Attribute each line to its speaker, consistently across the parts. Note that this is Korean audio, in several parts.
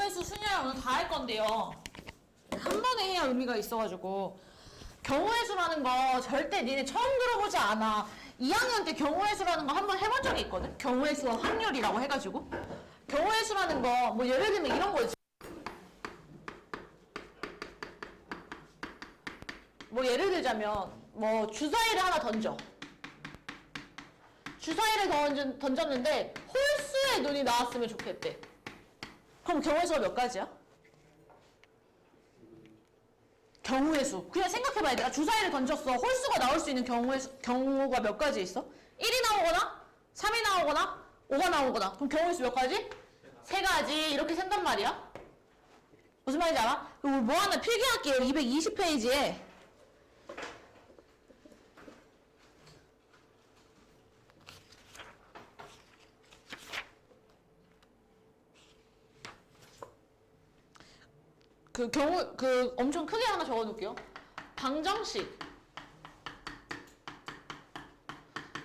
Speaker 1: 경우의 수 순위를 오늘 다 할 건데요. 한 번에 해야 의미가 있어가지고. 경우의 수라는 거 절대 니네 처음 들어보지 않아. 2학년 때 경우의 수라는 거 한 번 해본 적이 있거든? 경우의 수와 확률이라고 해가지고. 경우의 수라는 거, 뭐 예를 들면 이런 거지. 뭐 예를 들자면, 뭐 주사위를 하나 던져. 주사위를 던졌는데 홀수의 눈이 나왔으면 좋겠대. 그럼 경우의 수가 몇 가지야? 경우의 수. 그냥 생각해봐야 돼. 내가 주사위를 던졌어. 홀수가 나올 수 있는 경우가 몇 가지 있어? 1이 나오거나, 3이 나오거나, 5가 나오거나. 그럼 경우의 수 몇 가지? 3가지. 이렇게 센단 말이야. 무슨 말인지 알아? 그리고 뭐 하나 필기할게요. 220페이지에. 엄청 크게 하나 적어 놓을게요. 방정식,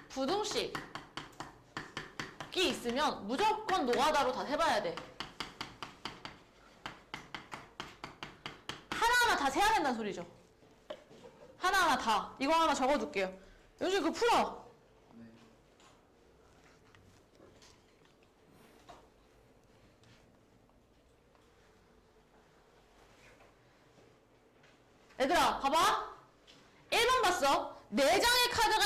Speaker 1: 부등식이 있으면 무조건 노가다로 다 해봐야 돼. 하나하나 다 세야 된다는 소리죠. 하나하나 다. 이거 하나 적어 둘게요. 요즘 그거 풀어. 얘들아, 봐봐. 1번 봤어. 4장의 카드가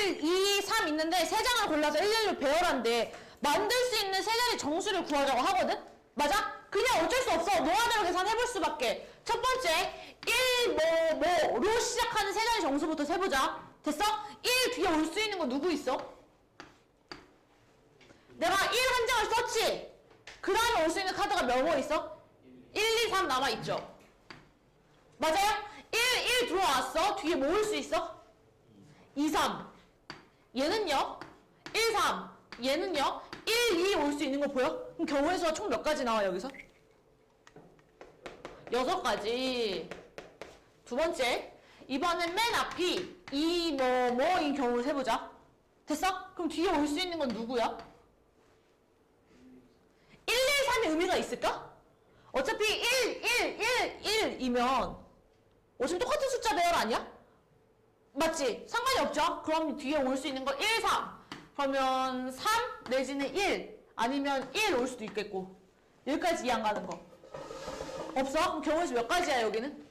Speaker 1: 1, 2, 3 있는데 3장을 골라서 1, 1로 배열한대. 만들 수 있는 세 자리 정수를 구하자고 하거든? 맞아? 그냥 어쩔 수 없어. 노화대로 계산해볼 수밖에. 첫 번째, 1, 로 시작하는 세 자리 정수부터 세보자. 됐어? 1 뒤에 올 수 있는 거 누구 있어? 내가 1 한 장을 썼지? 그 다음에 올 수 있는 카드가 몇 번 있어? 1, 2, 3 남아있죠? 맞아요? 1 들어왔어. 뒤에 뭐 올 수 있어? 2, 3. 얘는요? 1, 3. 얘는요? 1, 2 올 수 있는 거 보여? 그럼 경우의 수가 총 몇 가지 나와 여기서? 6가지. 두 번째. 이번엔 맨 앞이 2, 인 경우를 세보자. 됐어? 그럼 뒤에 올 수 있는 건 누구야? 1, 2, 3의 의미가 있을까? 어차피 1이면 어차피 똑같은 숫자 배열 아니야? 맞지? 상관이 없죠? 그럼 뒤에 올 수 있는 거 1, 3. 그러면 3 내지는 1 아니면 1 올 수도 있겠고. 여기까지 이해 안 가는 거. 없어? 그럼 경우의 수 몇 가지야 여기는?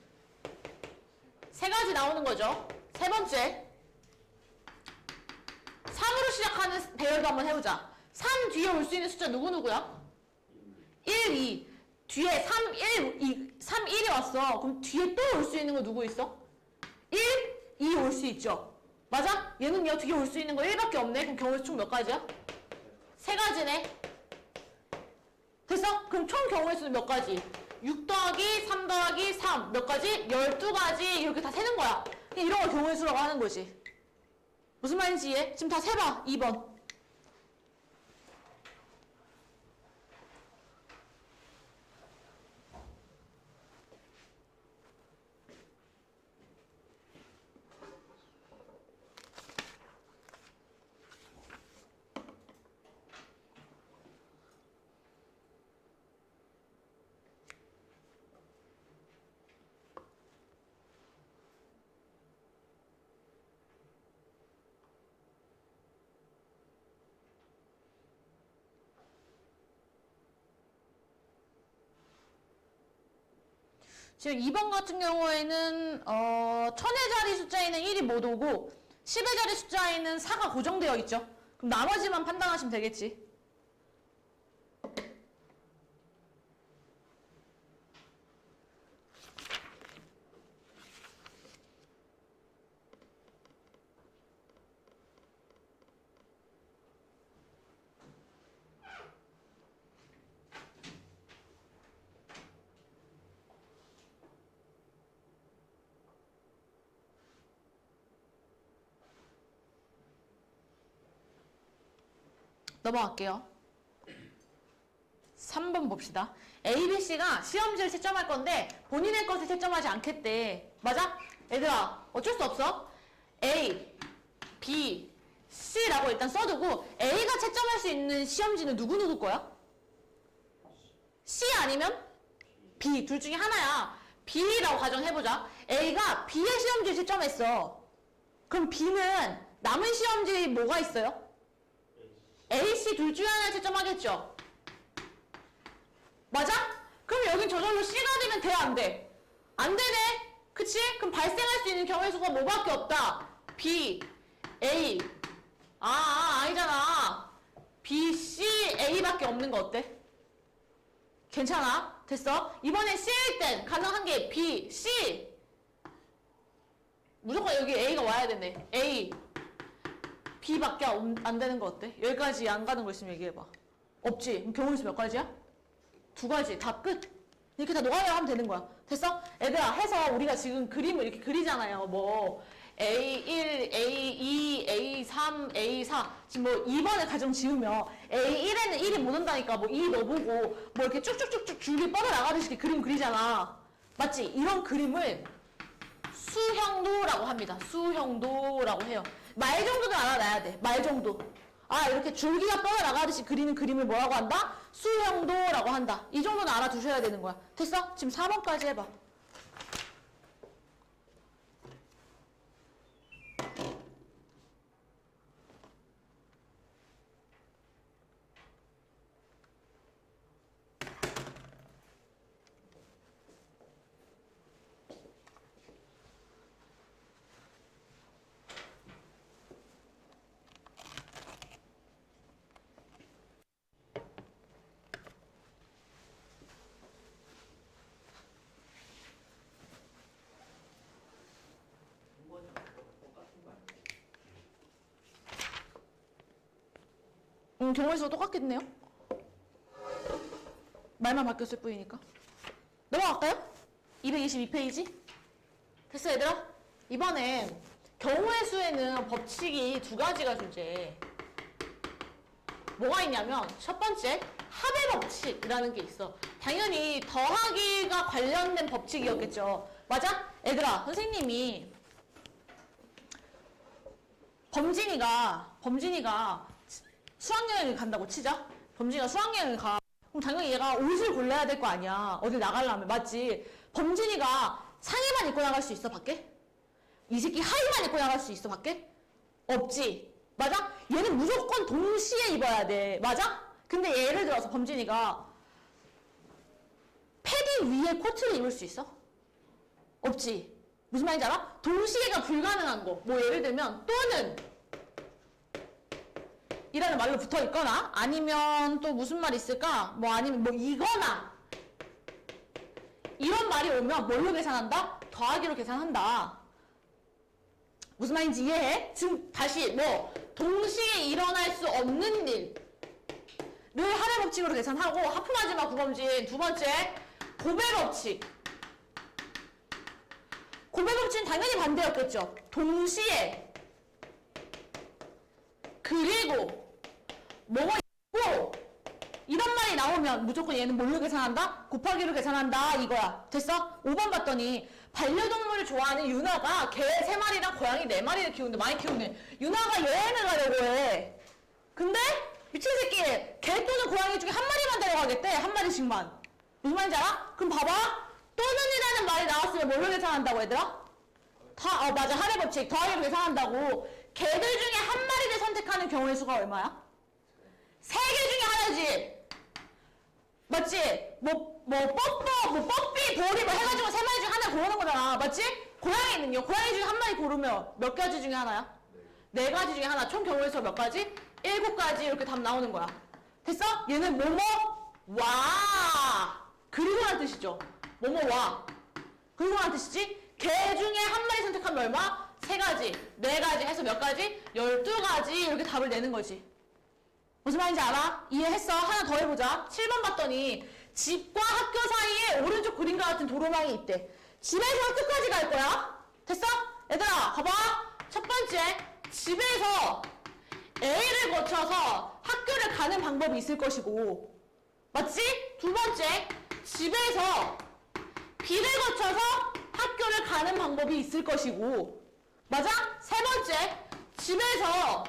Speaker 1: 3가지 나오는 거죠. 세 번째. 3으로 시작하는 배열도 한번 해보자. 3 뒤에 올 수 있는 숫자 누구누구야? 1, 2. 뒤에 3, 1이 왔어. 그럼 뒤에 또 올 수 있는 거 누구 있어? 1, 2 올 수 있죠. 맞아? 얘는요, 뒤에 올 수 있는 거 1밖에 없네. 그럼 경우의 수 총 몇 가지야? 3가지네. 됐어? 그럼 총 경우의 수는 몇 가지? 6 더하기 3 더하기 3 몇 가지? 12가지 이렇게 다 세는 거야. 이런 걸 경우의 수라고 하는 거지. 무슨 말인지 이해? 지금 다 세봐. 2번. 지금 2번 같은 경우에는 1000의 자리 숫자에는 1이 못 오고 10의 자리 숫자에는 4가 고정되어 있죠. 그럼 나머지만 판단하시면 되겠지. 넘어갈게요. 3번 봅시다. A, B, C가 시험지를 채점할 건데 본인의 것을 채점하지 않겠대. 맞아? 얘들아 어쩔 수 없어. A, B, C라고 일단 써두고 A가 채점할 수 있는 시험지는 누구 거야? C 아니면 B 둘 중에 하나야. B라고 가정해보자. A가 B의 시험지에 채점했어. 그럼 B는 남은 시험지 뭐가 있어요? A, C 둘 중에 하나 채점하겠죠? 맞아? 그럼 여긴 저절로 C가 되면 돼, 안 돼? 안 되네? 그치? 그럼 발생할 수 있는 경우의 수가 뭐밖에 없다? B, A. 아니잖아. B, C, A밖에 없는 거 어때? 괜찮아? 됐어? 이번엔 C일 땐 가능한 게 B, C. 무조건 여기 A가 와야 되네. A, B밖에 안 되는 거 어때? 여기까지 안 가는 거 있으면 얘기해봐. 없지? 그럼 경우의 수 몇 가지야? 2가지. 다 끝. 이렇게 다 녹아내려 하면 되는 거야. 됐어? 얘들아, 해서 우리가 지금 그림을 이렇게 그리잖아요. 뭐 A1, A2, A3, A4 지금 뭐 2번을 가정 지으면 A1에는 1이 못 온다니까 뭐 2 넣어보고 뭐 이렇게 쭉쭉쭉쭉 줄기 뻗어나가듯이 그림 그리잖아. 맞지? 이런 그림을 수형도라고 합니다. 수형도라고 해요. 말 정도는 알아놔야 돼. 말 정도. 이렇게 줄기가 뻗어나가듯이 그리는 그림을 뭐라고 한다? 수형도라고 한다. 이 정도는 알아두셔야 되는 거야. 됐어? 지금 4번까지 해봐. 경우의 수가 똑같겠네요. 말만 바뀌었을 뿐이니까. 넘어갈까요? 222페이지. 됐어, 얘들아? 이번엔 경우의 수에는 법칙이 2가지가 존재해. 뭐가 있냐면 첫 번째, 합의 법칙이라는 게 있어. 당연히 더하기가 관련된 법칙이었겠죠. 맞아? 얘들아, 선생님이 범진이가 수학여행을 간다고 치자? 범진이가 수학여행을 가. 그럼 당연히 얘가 옷을 골라야 될 거 아니야. 어딜 나가려면. 맞지? 범진이가 상의만 입고 나갈 수 있어, 밖에? 이 새끼 하의만 입고 나갈 수 있어, 밖에? 없지? 맞아? 얘는 무조건 동시에 입어야 돼. 맞아? 근데 예를 들어서 범진이가 패딩 위에 코트를 입을 수 있어? 없지? 무슨 말인지 알아? 동시에가 불가능한 거. 뭐 예를 들면 또는 이라는 말로 붙어 있거나 아니면 또 무슨 말이 있을까? 뭐 아니면 뭐 이거나 이런 말이 오면 뭘로 계산한다? 더하기로 계산한다. 무슨 말인지 이해해? 지금 다시 뭐 동시에 일어날 수 없는 일을 합의 법칙으로 계산하고 하품하지 마 구범진. 두 번째 고배 법칙. 고배 법칙은 당연히 반대였겠죠. 동시에 그리고 뭐가 있고 이런 말이 나오면 무조건 얘는 뭘로 계산한다? 곱하기로 계산한다 이거야. 됐어? 5번 봤더니 반려동물을 좋아하는 유나가 개 3마리랑 고양이 4마리를 키우는데 많이 키우네. 유나가 여행을 가려고 해. 근데 미친 새끼 개 또는 고양이 중에 한 마리만 데려가겠대. 한 마리씩만. 무슨 말인지 알아? 그럼 봐봐. 또는이라는 말이 나왔으면 뭘로 계산한다고 얘들아? 맞아. 합의 법칙. 더하기로 계산한다고. 개들 중에 한 마리를 선택하는 경우의 수가 얼마야? 3개 중에 하나지. 맞지? 뽀삐, 보리 뭐 해가지고 3마리 중에 하나 고르는 거잖아. 맞지? 고양이는요? 고양이 중에 한 마리 고르면 몇 가지 중에 하나야? 4가지 중에 하나. 총 경우의 수 몇 가지? 7가지 이렇게 답 나오는 거야. 됐어? 얘는 와. 그리고란 뜻이죠. 와. 그리고란 뜻이지? 개 중에 한 마리 선택하면 얼마? 3가지, 4가지 해서 몇 가지? 12가지 이렇게 답을 내는 거지. 무슨 말인지 알아? 이해했어? 하나 더 해보자. 7번 봤더니 집과 학교 사이에 오른쪽 그림과 같은 도로망이 있대. 집에서 학교까지 갈 거야. 됐어? 얘들아 봐봐. 첫 번째, 집에서 A를 거쳐서 학교를 가는 방법이 있을 것이고, 맞지? 두 번째, 집에서 B를 거쳐서 학교를 가는 방법이 있을 것이고, 맞아? 세 번째, 집에서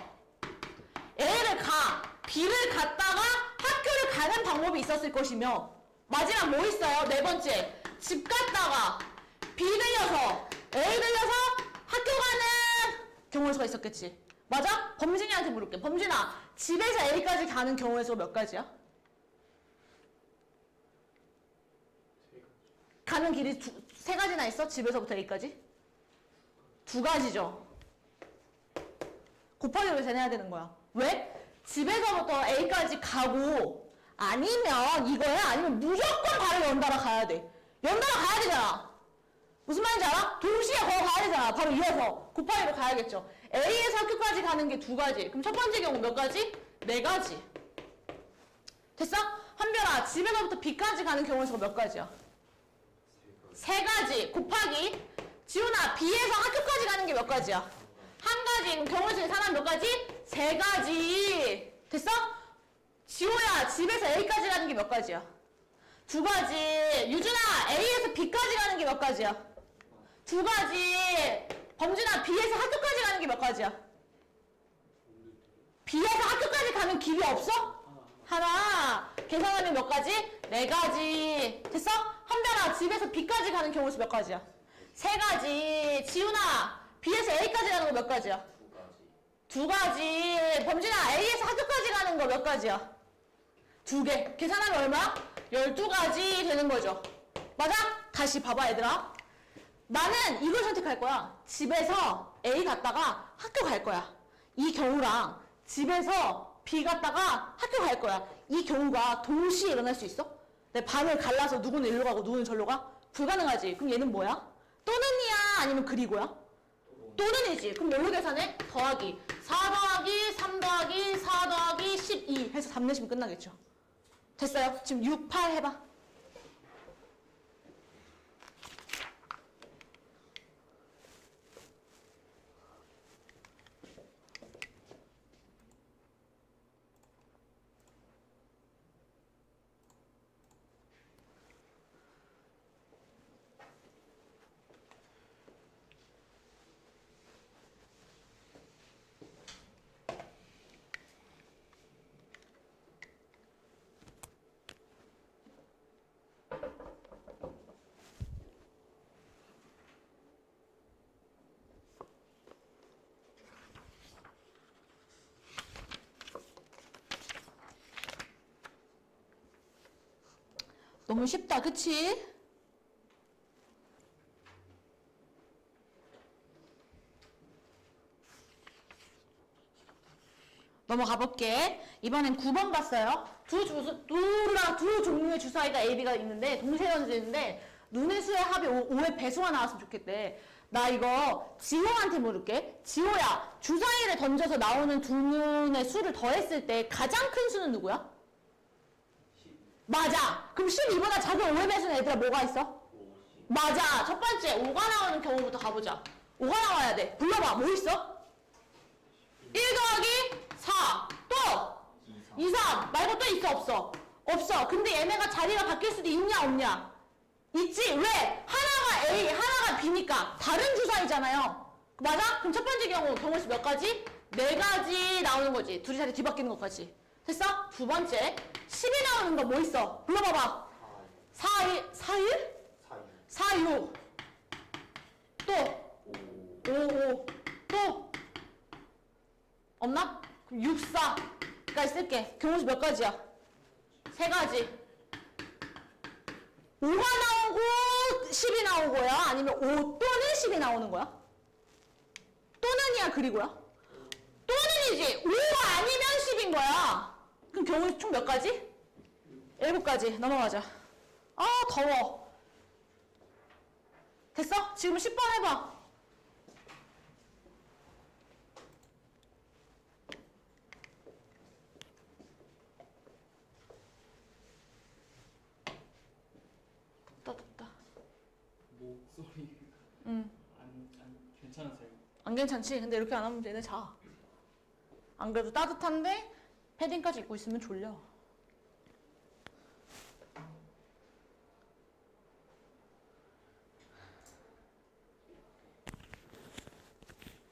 Speaker 1: A를 가, B를 갔다가 학교를 가는 방법이 있었을 것이며, 마지막 뭐 있어요? 네 번째. 집 갔다가 B 들려서 A 들려서 학교 가는 경우의 수가 있었겠지. 맞아? 범진이한테 물을게. 범진아, 집에서 A까지 가는 경우의 수가 몇 가지야? 가는 길이 세 가지나 있어? 집에서부터 A까지? 두 가지죠. 곱하기로 해야 되는 거야. 왜? 집에서부터 A까지 가고 아니면 이거야? 아니면 무조건 바로 연달아 가야 돼. 연달아 가야 되잖아. 무슨 말인지 알아? 동시에 걸어 가야 되잖아. 바로 이어서 곱하기로 가야겠죠. A에서 학교까지 가는 게 두 가지. 그럼 첫 번째 경우 몇 가지? 네 가지. 됐어? 한별아, 집에서부터 B까지 가는 경우의 수가 몇 가지야? 세 가지. 곱하기. 지훈아, B에서 학교까지 가는 게 몇 가지야? 한 가지. 그럼 경우의 수의 사람 몇 가지? 세 가지. 됐어? 지호야, 집에서 A까지 가는 게 몇 가지야? 두 가지. 유준아, A에서 B까지 가는 게 몇 가지야? 두 가지. 범준아, B에서 학교까지 가는 게 몇 가지야? B에서 학교까지 가는 길이 없어? 하나. 계산하면 몇 가지? 네 가지. 됐어? 한별아, 집에서 B까지 가는 경우 수 몇 가지야? 세 가지. 지훈아, B에서 A까지 가는 거 몇 가지야? 두 가지. 범준아, A에서 학교까지 가는 거 몇 가지야? 두 개. 계산하면 얼마? 12가지 되는 거죠. 맞아? 다시 봐봐, 얘들아. 나는 이걸 선택할 거야. 집에서 A 갔다가 학교 갈 거야. 이 경우랑 집에서 B 갔다가 학교 갈 거야. 이 경우가 동시에 일어날 수 있어? 내 반을 갈라서 누구는 일로 가고 누구는 절로 가? 불가능하지. 그럼 얘는 뭐야? 또는이야? 아니면 그리고야? 또는이지. 그럼 뭘로 계산해? 더하기. 4 더하기 3 더하기 4 더하기 12 해서 3 내시면 끝나겠죠. 됐어요? 지금 6, 8 해봐. 너무 쉽다, 그치? 넘어가 볼게. 이번엔 9번 봤어요. 두 종류의 주사위가 A, B가 있는데 동시에 던지는데 눈의 수의 합이 5의 배수가 나왔으면 좋겠대. 나 이거 지호한테 물을게. 지호야, 주사위를 던져서 나오는 두 눈의 수를 더했을 때 가장 큰 수는 누구야? 맞아. 그럼 12보다 작은 5의 배수는 얘들아 뭐가 있어? 맞아. 첫 번째 5가 나오는 경우부터 가보자. 5가 나와야 돼. 불러봐. 뭐 있어? 1 더하기 4. 또 2, 3 말고 또 있어? 없어? 없어. 근데 얘네가 자리가 바뀔 수도 있냐 없냐? 있지. 왜? 하나가 A, 하나가 B니까 다른 주사위잖아요. 맞아? 그럼 첫 번째 경우수 몇 가지? 네 가지 나오는 거지. 둘이 자리 뒤바뀌는 것까지. 됐어? 두 번째 10이 나오는 거 뭐 있어? 불러봐봐. 4, 1, 4, 1? 4, 6 또 5, 5 또 없나? 그럼 6, 4까지 쓸게. 경우수 몇 가지야? 세 가지. 5가 나오고 10이 나온 거야? 아니면 5 또는 10이 나오는 거야? 또는이야 그리고야? 또는이지. 5가 아니면 10인 거야. 그럼 경우 총 몇 가지? 7가지. 넘어가자. 아 더워. 됐어? 지금 10번 해봐. 덥다.
Speaker 2: 목소리
Speaker 1: 응.
Speaker 2: 괜찮으세요?
Speaker 1: 안 괜찮지? 근데 이렇게 안 하면 얘네 자. 안 그래도 따뜻한데 패딩까지 입고 있으면 졸려.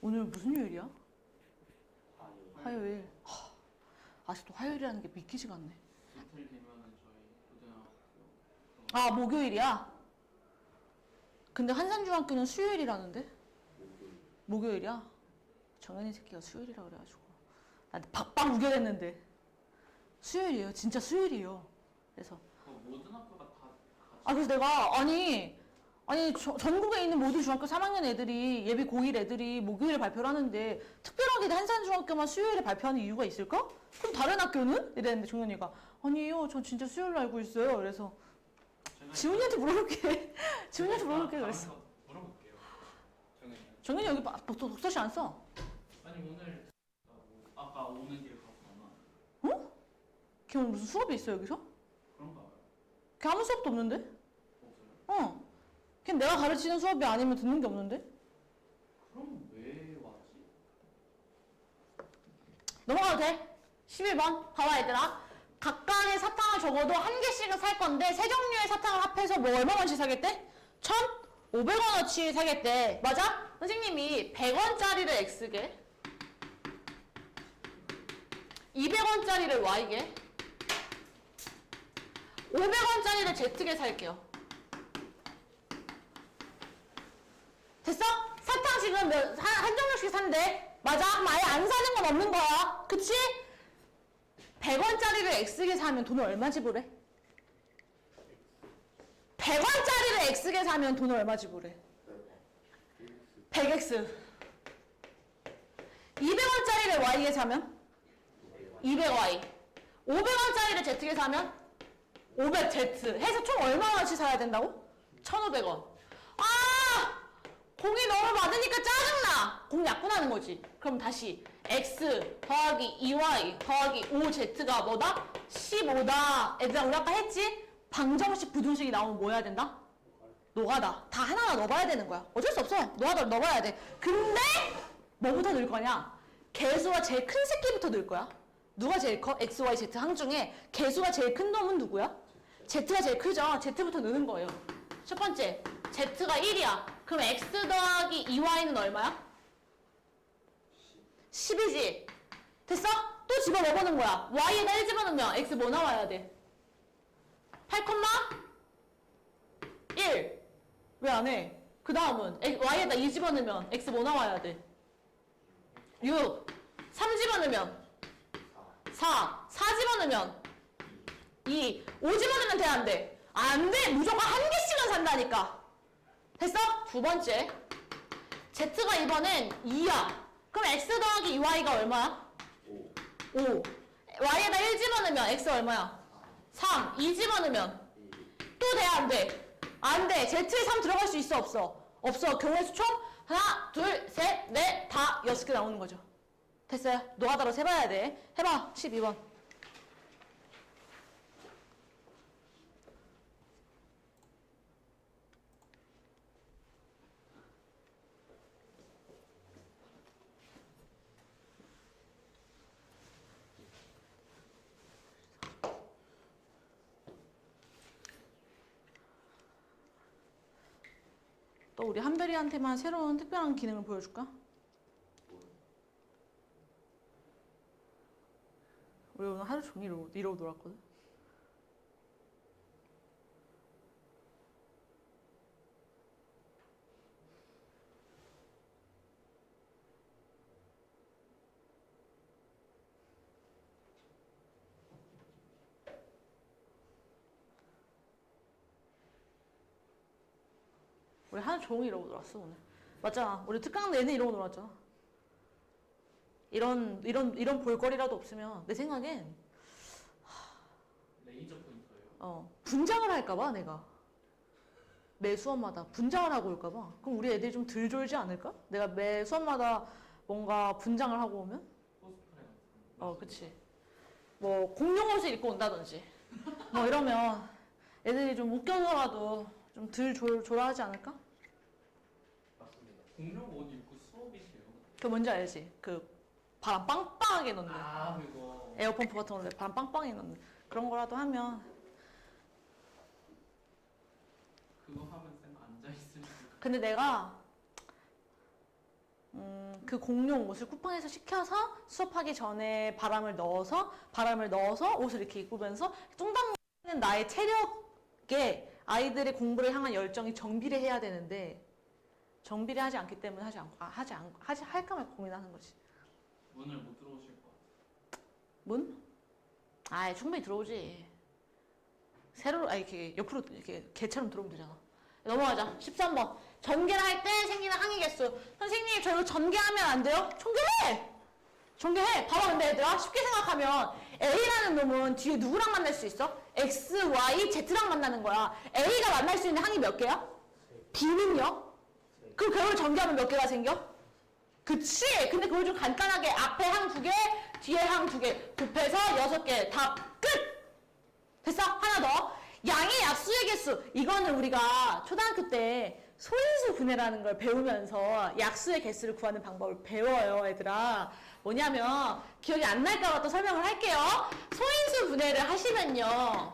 Speaker 1: 오늘 무슨 요일이야? 화요일. 아직도 화요일이라는 게 믿기지가 않네.
Speaker 2: 이틀 되면은 저희 고등학교
Speaker 1: 아, 목요일이야? 근데 한산중학교는 수요일이라는데? 목요일이야? 정현이 새끼가 수요일이라 그래가지고 나한테 박박 우겨댔는데 수요일이에요. 진짜 수요일이에요. 그래서
Speaker 2: 모든 학교가 다 같이.
Speaker 1: 그래서 내가 아니 전국에 있는 모든 중학교 3학년 애들이 예비 고1 애들이 목요일에 발표를 하는데 특별하게 한산중학교만 수요일에 발표하는 이유가 있을까? 그럼 다른 학교는? 이랬는데 종현이가 아니에요. 전 진짜 수요일로 알고 있어요. 그래서 지훈이한테 물어볼게. 지훈이한테 물어볼게 그랬어.
Speaker 2: 물어볼게요. 정현이.
Speaker 1: 정현이 여기 독서실 안 써.
Speaker 2: 아니 오늘 아까 오는 길 가서 아마
Speaker 1: 걔 오늘 무슨 수업이 있어 여기서?
Speaker 2: 그런가 봐요.
Speaker 1: 걔 아무 수업도 없는데?
Speaker 2: 없어요?
Speaker 1: 걔 내가 가르치는 수업이 아니면 듣는 게 없는데?
Speaker 2: 그럼 왜 왔지?
Speaker 1: 넘어가도 돼? 11번 봐봐 얘들아. 각각의 사탕을 적어도 한 개씩은 살 건데 세 종류의 사탕을 합해서 뭐 얼마만치 사겠대? 1,500원어치 사겠대. 맞아? 선생님이 100원짜리를 X개 200원짜리를 Y개 500원짜리를 Z개 살게요. 됐어? 사탕 지금 한 종류씩 산대. 맞아? 그럼 아예 안 사는 건 없는 거야. 그치? 100원짜리를 X개 사면 돈을 얼마 지불해? 100원짜리를 X개 사면 돈을 얼마 지불해? 100X. 200원짜리를 Y개 사면? 200Y. 500원짜리를 Z개 사면? 500Z. 해서 총 얼마나치 사야 된다고? 1,500원. 아! 공이 너무 많으니까 짜증나! 공 약분하는 거지. 그럼 다시 X 더하기 2Y 더하기 5Z가 뭐다? 15다. 얘들아 우리 아까 했지? 방정식 부등식이 나오면 뭐 해야 된다? 노가다. 다 하나하나 넣어봐야 되는 거야. 어쩔 수 없어. 노가다를 넣어봐야 돼. 근데 뭐부터 넣을 거냐? 개수가 제일 큰 새끼부터 넣을 거야. 누가 제일 커? X, Y, Z 항 중에 개수가 제일 큰 놈은 누구야? Z가 제일 크죠? Z부터 넣는 거예요. 첫 번째, Z가 1이야. 그럼 X 더하기 2Y는 얼마야? 10이지? 됐어? 또 집어넣어보는 거야. Y에다 1 집어넣으면 X 뭐 나와야 돼? 8,1. 왜 안 해? 그 다음은 Y에다 2 집어넣으면 X 뭐 나와야 돼? 6. 3 집어넣으면 4. 4 집어넣으면 2. 5 집어넣으면 돼, 안 돼? 안 돼! 무조건 한 개씩은 산다니까. 됐어? 두 번째. Z가 이번엔 2야. 그럼 X 더하기 2Y가 얼마야? 5. Y에다 1 집어넣으면 X 얼마야? 3. 2 집어넣으면 또 돼, 안 돼? 안 돼. Z에 3 들어갈 수 있어, 없어? 없어. 경우의 총 하나, 둘, 셋, 넷, 다 6개 나오는 거죠. 됐어요. 노가다로 세봐야 돼. 해봐. 12번. 또 우리 한별이한테만 새로운 특별한 기능을 보여줄까? 우리 오늘 하루 종일 이러고 놀았거든? 우리 하루 종일 이러고 놀았어 오늘. 맞잖아. 우리 특강 내내 이러고 놀았잖아. 이런 볼거리라도 없으면 내 생각엔
Speaker 2: 레이저 포인터예요.
Speaker 1: 분장을 할까봐 내가 매 수업마다 분장을 하고 올까봐. 그럼 우리 애들이 좀 덜 졸지 않을까? 내가 매 수업마다 뭔가 분장을 하고 오면?
Speaker 2: 코스프레 같은 거.
Speaker 1: 그치. 뭐 공룡 옷을 입고 온다든지 뭐 이러면 애들이 좀 웃겨서라도 좀 덜 졸아하지 않을까?
Speaker 2: 맞습니다. 공룡 옷 입고 수업이세요?
Speaker 1: 그 뭔지 알지? 그 바람 빵빵하게 넣는
Speaker 2: 그거.
Speaker 1: 에어펌프 같은 걸로 바람 빵빵하게 넣는 그런 거라도 하면.
Speaker 2: 그거 하면 쌤 앉아 있으니까.
Speaker 1: 근데 내가 그 공룡 옷을 쿠팡에서 시켜서 수업하기 전에 바람을 넣어서 옷을 이렇게 입으면서 뚱당거리는 나의 체력에 아이들의 공부를 향한 열정이 정비례 해야 되는데 정비례 하지 않기 때문에 할까 말까 고민하는 거지.
Speaker 2: 문을 못 들어오실 것 같아요.
Speaker 1: 문? 아, 충분히 들어오지. 세로로, 이렇게 옆으로 이렇게 개처럼 들어오면 되잖아. 넘어가자. 13번. 전개를 할 때 생기는 항의 개수. 선생님, 저 이거 전개하면 안 돼요? 전개해! 전개해! 봐봐, 근데 얘들아, 쉽게 생각하면 A라는 놈은 뒤에 누구랑 만날 수 있어? X, Y, Z랑 만나는 거야. A가 만날 수 있는 항이 몇 개야? B는요? 그럼 그걸 전개하면 몇 개가 생겨? 그치? 근데 그걸 좀 간단하게 앞에 항 2개, 뒤에 항 2개 곱해서 6개. 답 끝! 됐어? 하나 더. 양의 약수의 개수. 이거는 우리가 초등학교 때 소인수 분해라는 걸 배우면서 약수의 개수를 구하는 방법을 배워요, 얘들아. 뭐냐면 기억이 안 날까 봐 또 설명을 할게요. 소인수 분해를 하시면요.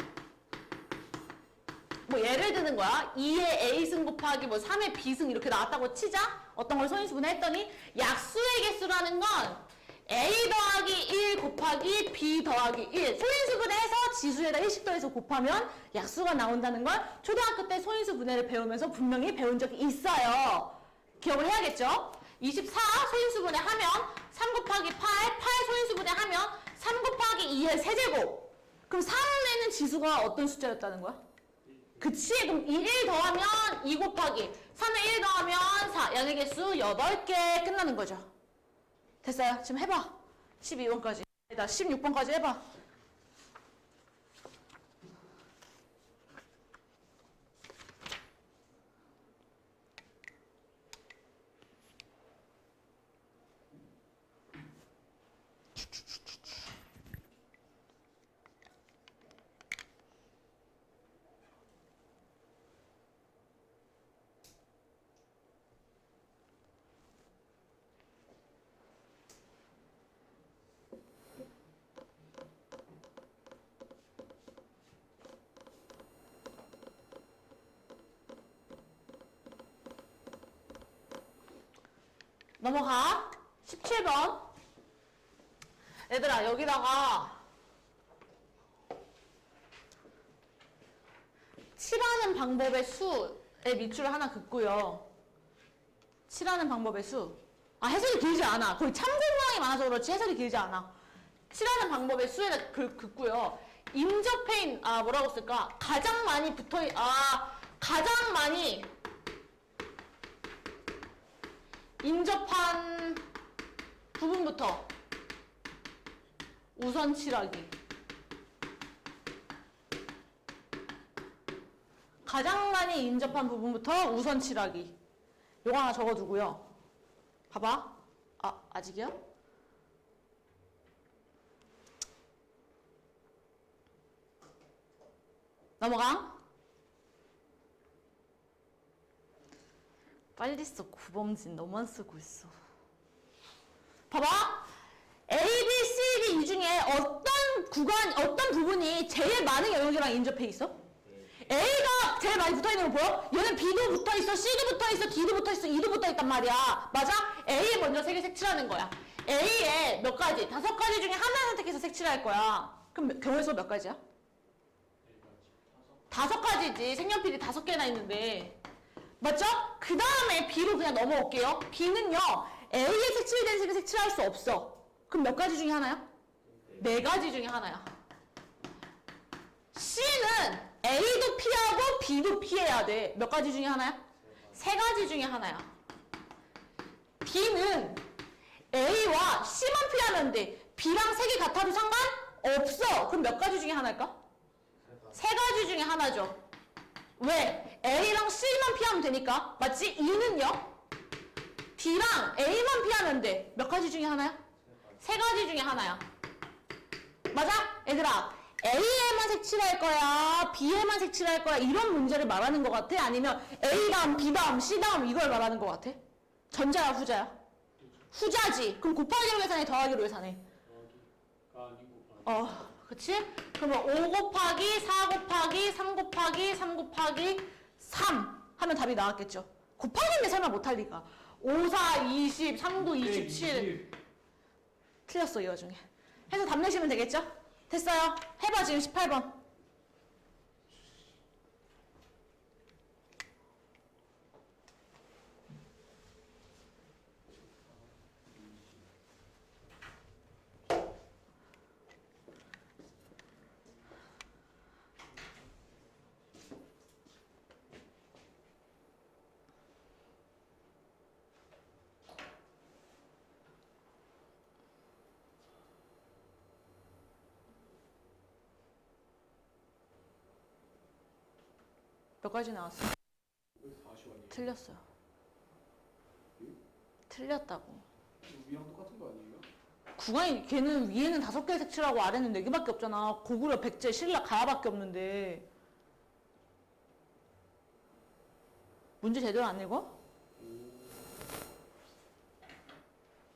Speaker 1: 뭐 예를 드는 거야. 2의 A승 곱하기 뭐 3의 B승 이렇게 나왔다고 치자. 어떤 걸 소인수 분해했더니 약수의 개수라는 건 A 더하기 1 곱하기 B 더하기 1 소인수 분해해서 지수에다 1씩 더해서 곱하면 약수가 나온다는 걸 초등학교 때 소인수 분해를 배우면서 분명히 배운 적이 있어요. 기억을 해야겠죠? 24 소인수 분해하면 3 곱하기 8 소인수 분해하면 3 곱하기 2의 세제곱. 그럼 3에는 지수가 어떤 숫자였다는 거야? 그치? 그럼 1 더하면 2 곱하기 3에 1 더하면 4 양의 개수 8개 끝나는 거죠. 됐어요? 지금 해봐. 12번까지. 아니다, 16번까지 해봐. 넘어가. 17번. 얘들아, 여기다가 칠하는 방법의 수의 밑줄을 하나 긋고요. 칠하는 방법의 수. 해설이 길지 않아. 거의 참고사항이 많아서 그렇지 해설이 길지 않아. 칠하는 방법의 수에다 긋고요. 인접해 있는, 뭐라고 쓸까? 가장 많이 가장 많이 인접한 부분부터 우선 칠하기. 가장 많이 인접한 부분부터 우선 칠하기. 요거 하나 적어두고요. 봐봐. 아직이야? 넘어가. 빨리 써. 구범진 너만 쓰고 있어. 봐봐. A, B, C, D 이 중에 어떤 부분이 제일 많은 영역이랑 인접해 있어? A가 제일 많이 붙어 있는 거 보여? 얘는 B도 붙어 있어, C도 붙어 있어, D도 붙어 있어, E도 붙어 있단 말이야. 맞아? A에 먼저 세 개 색칠하는 거야. A에 몇 가지? 5가지 중에 하나 선택해서 색칠할 거야. 그럼 경우의 수가 몇 가지야? 5가지지. 색연필이 5개나 있는데. 맞죠? 그 다음에 B로 그냥 넘어올게요. B는요, A에 색칠된 색을 색칠할 수 없어. 그럼 몇 가지 중에 하나야? 4가지 중에 하나야. C는 A도 피하고 B도 피해야 돼. 몇 가지 중에 하나야? 3가지 중에 하나야. D는 A와 C만 피하면 돼. B랑 색이 같아도 상관없어. 그럼 몇 가지 중에 하나일까? 3가지 중에 하나죠. 왜? A랑 C만 피하면 되니까. 맞지? E는요? D랑 A만 피하면 돼. 몇 가지 중에 하나야? 3가지 중에 하나야. 맞아? 얘들아, A에만 색칠할 거야? B에만 색칠할 거야? 이런 문제를 말하는 것 같아? 아니면 A 다음, B 다음, C 다음 이걸 말하는 것 같아? 전자야, 후자야? 후자지. 그럼 곱하기로 계산해, 더하기로 계산해? 그치? 그러면 5 곱하기 4 곱하기 3 곱하기 3 곱하기 3 하면 답이 나왔겠죠. 곱하기인데 설마 못할 리가. 5, 4, 20, 3, 9, 27 틀렸어, 이 와중에. 해서 답 내시면 되겠죠? 됐어요. 해봐, 지금 18번. 몇 가지 나왔어? 틀렸어요. 틀렸다고.
Speaker 3: 위랑 똑같은 거 아니에요?
Speaker 1: 구간이 걔는 위에는 5개의 색칠하고 아래는 4개밖에 없잖아. 고구려, 백제, 신라, 가야밖에 없는데. 문제 제대로 안 읽어?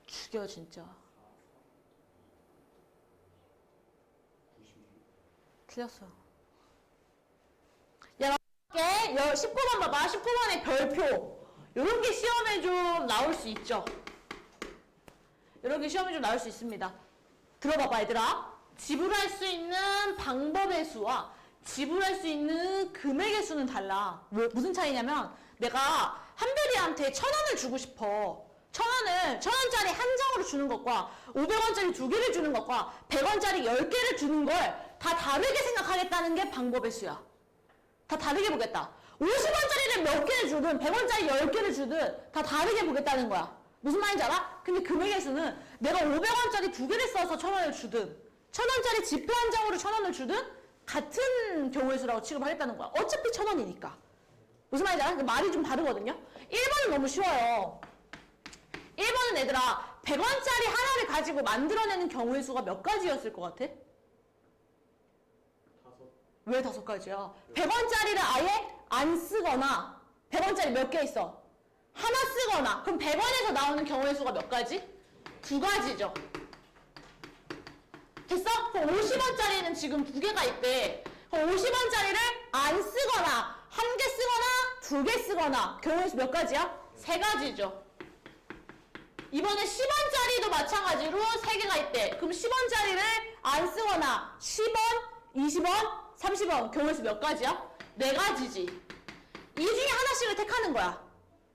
Speaker 1: 죽여 진짜. 틀렸어. 야, 나 19번 봐봐. 19번의 별표. 요런 게 시험에 좀 나올 수 있죠. 요런 게 시험에 좀 나올 수 있습니다. 들어봐봐, 얘들아. 지불할 수 있는 방법의 수와 지불할 수 있는 금액의 수는 달라. 무슨 차이냐면, 내가 한별이한테 1,000원을 주고 싶어. 1,000원짜리 한 장으로 주는 것과 500원짜리 2개를 주는 것과 100원짜리 10개를 주는 걸 다 다르게 생각하겠다는 게 방법의 수야. 다 다르게 보겠다. 50원짜리를 몇 개를 주든 100원짜리 10개를 주든 다 다르게 보겠다는 거야. 무슨 말인지 알아? 근데 금액의 수는 내가 500원짜리 2개를 써서 1,000원을 주든 1,000원짜리 지폐 한 장으로 1,000원을 주든 같은 경우의 수라고 취급하겠다는 거야. 어차피 1,000원이니까. 무슨 말인지 알아? 말이 좀 다르거든요. 1번은 너무 쉬워요. 1번은 얘들아 100원짜리 하나를 가지고 만들어내는 경우의 수가 몇 가지였을 것 같아? 왜 5가지야? 100원짜리를 아예 안 쓰거나 100원짜리 몇 개 있어? 하나 쓰거나 그럼 100원에서 나오는 경우의 수가 몇 가지? 2가지죠. 됐어? 그럼 50원짜리는 지금 2개가 있대. 그럼 50원짜리를 안 쓰거나 1개 쓰거나 2개 쓰거나 경우의 수 몇 가지야? 3가지죠. 이번에 10원짜리도 마찬가지로 3개가 있대. 그럼 10원짜리를 안 쓰거나 10원, 20원, 30원 경우의 수 몇 가지야? 4가지지. 이 중에 하나씩을 택하는 거야.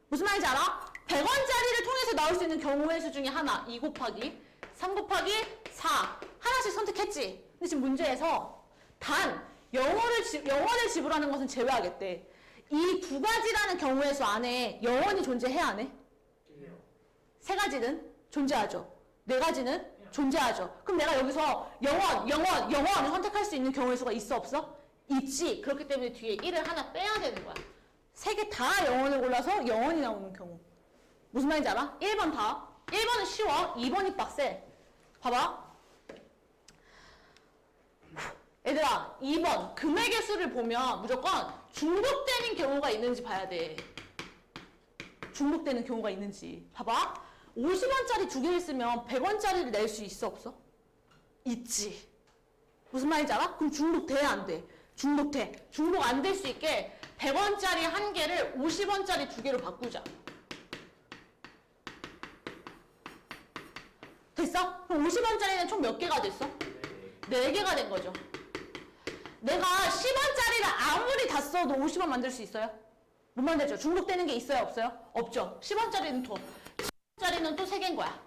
Speaker 1: 무슨 말인지 알아? 100원짜리를 통해서 나올 수 있는 경우의 수 중에 하나 2 곱하기 3 곱하기 4 하나씩 선택했지. 근데 지금 문제에서 단 영원을 지불하는 것은 제외하겠대. 이 2가지라는 경우의 수 안에 영원이 존재해야 안 해? 3가지는 존재하죠. 4가지는 존재하죠. 그럼 내가 여기서 영원을 선택할 수 있는 경우의 수가 있어 없어? 있지. 그렇기 때문에 뒤에 1을 하나 빼야 되는 거야. 3개 다 영원을 골라서 영원이 나오는 경우. 무슨 말인지 알아? 1번 다. 1번은 쉬워. 2번이 빡세. 봐봐. 얘들아 2번 금액의 수를 보면 무조건 중복되는 경우가 있는지 봐야 돼. 중복되는 경우가 있는지. 봐봐. 50원짜리 2개를 쓰면 100원짜리를 낼 수 있어 없어? 있지. 무슨 말인지 알아? 그럼 중복돼야 안 돼. 중복돼. 중복 안 될 수 있게 100원짜리 1개를 50원짜리 2개로 바꾸자. 됐어? 그럼 50원짜리는 총 몇 개가 됐어? 4개가 된 거죠. 내가 10원짜리를 아무리 다 써도 50원 만들 수 있어요? 못 만들죠. 중복되는 게 있어요? 없어요? 없죠. 10원짜리는 또 10원짜리는 또 3개인 거야.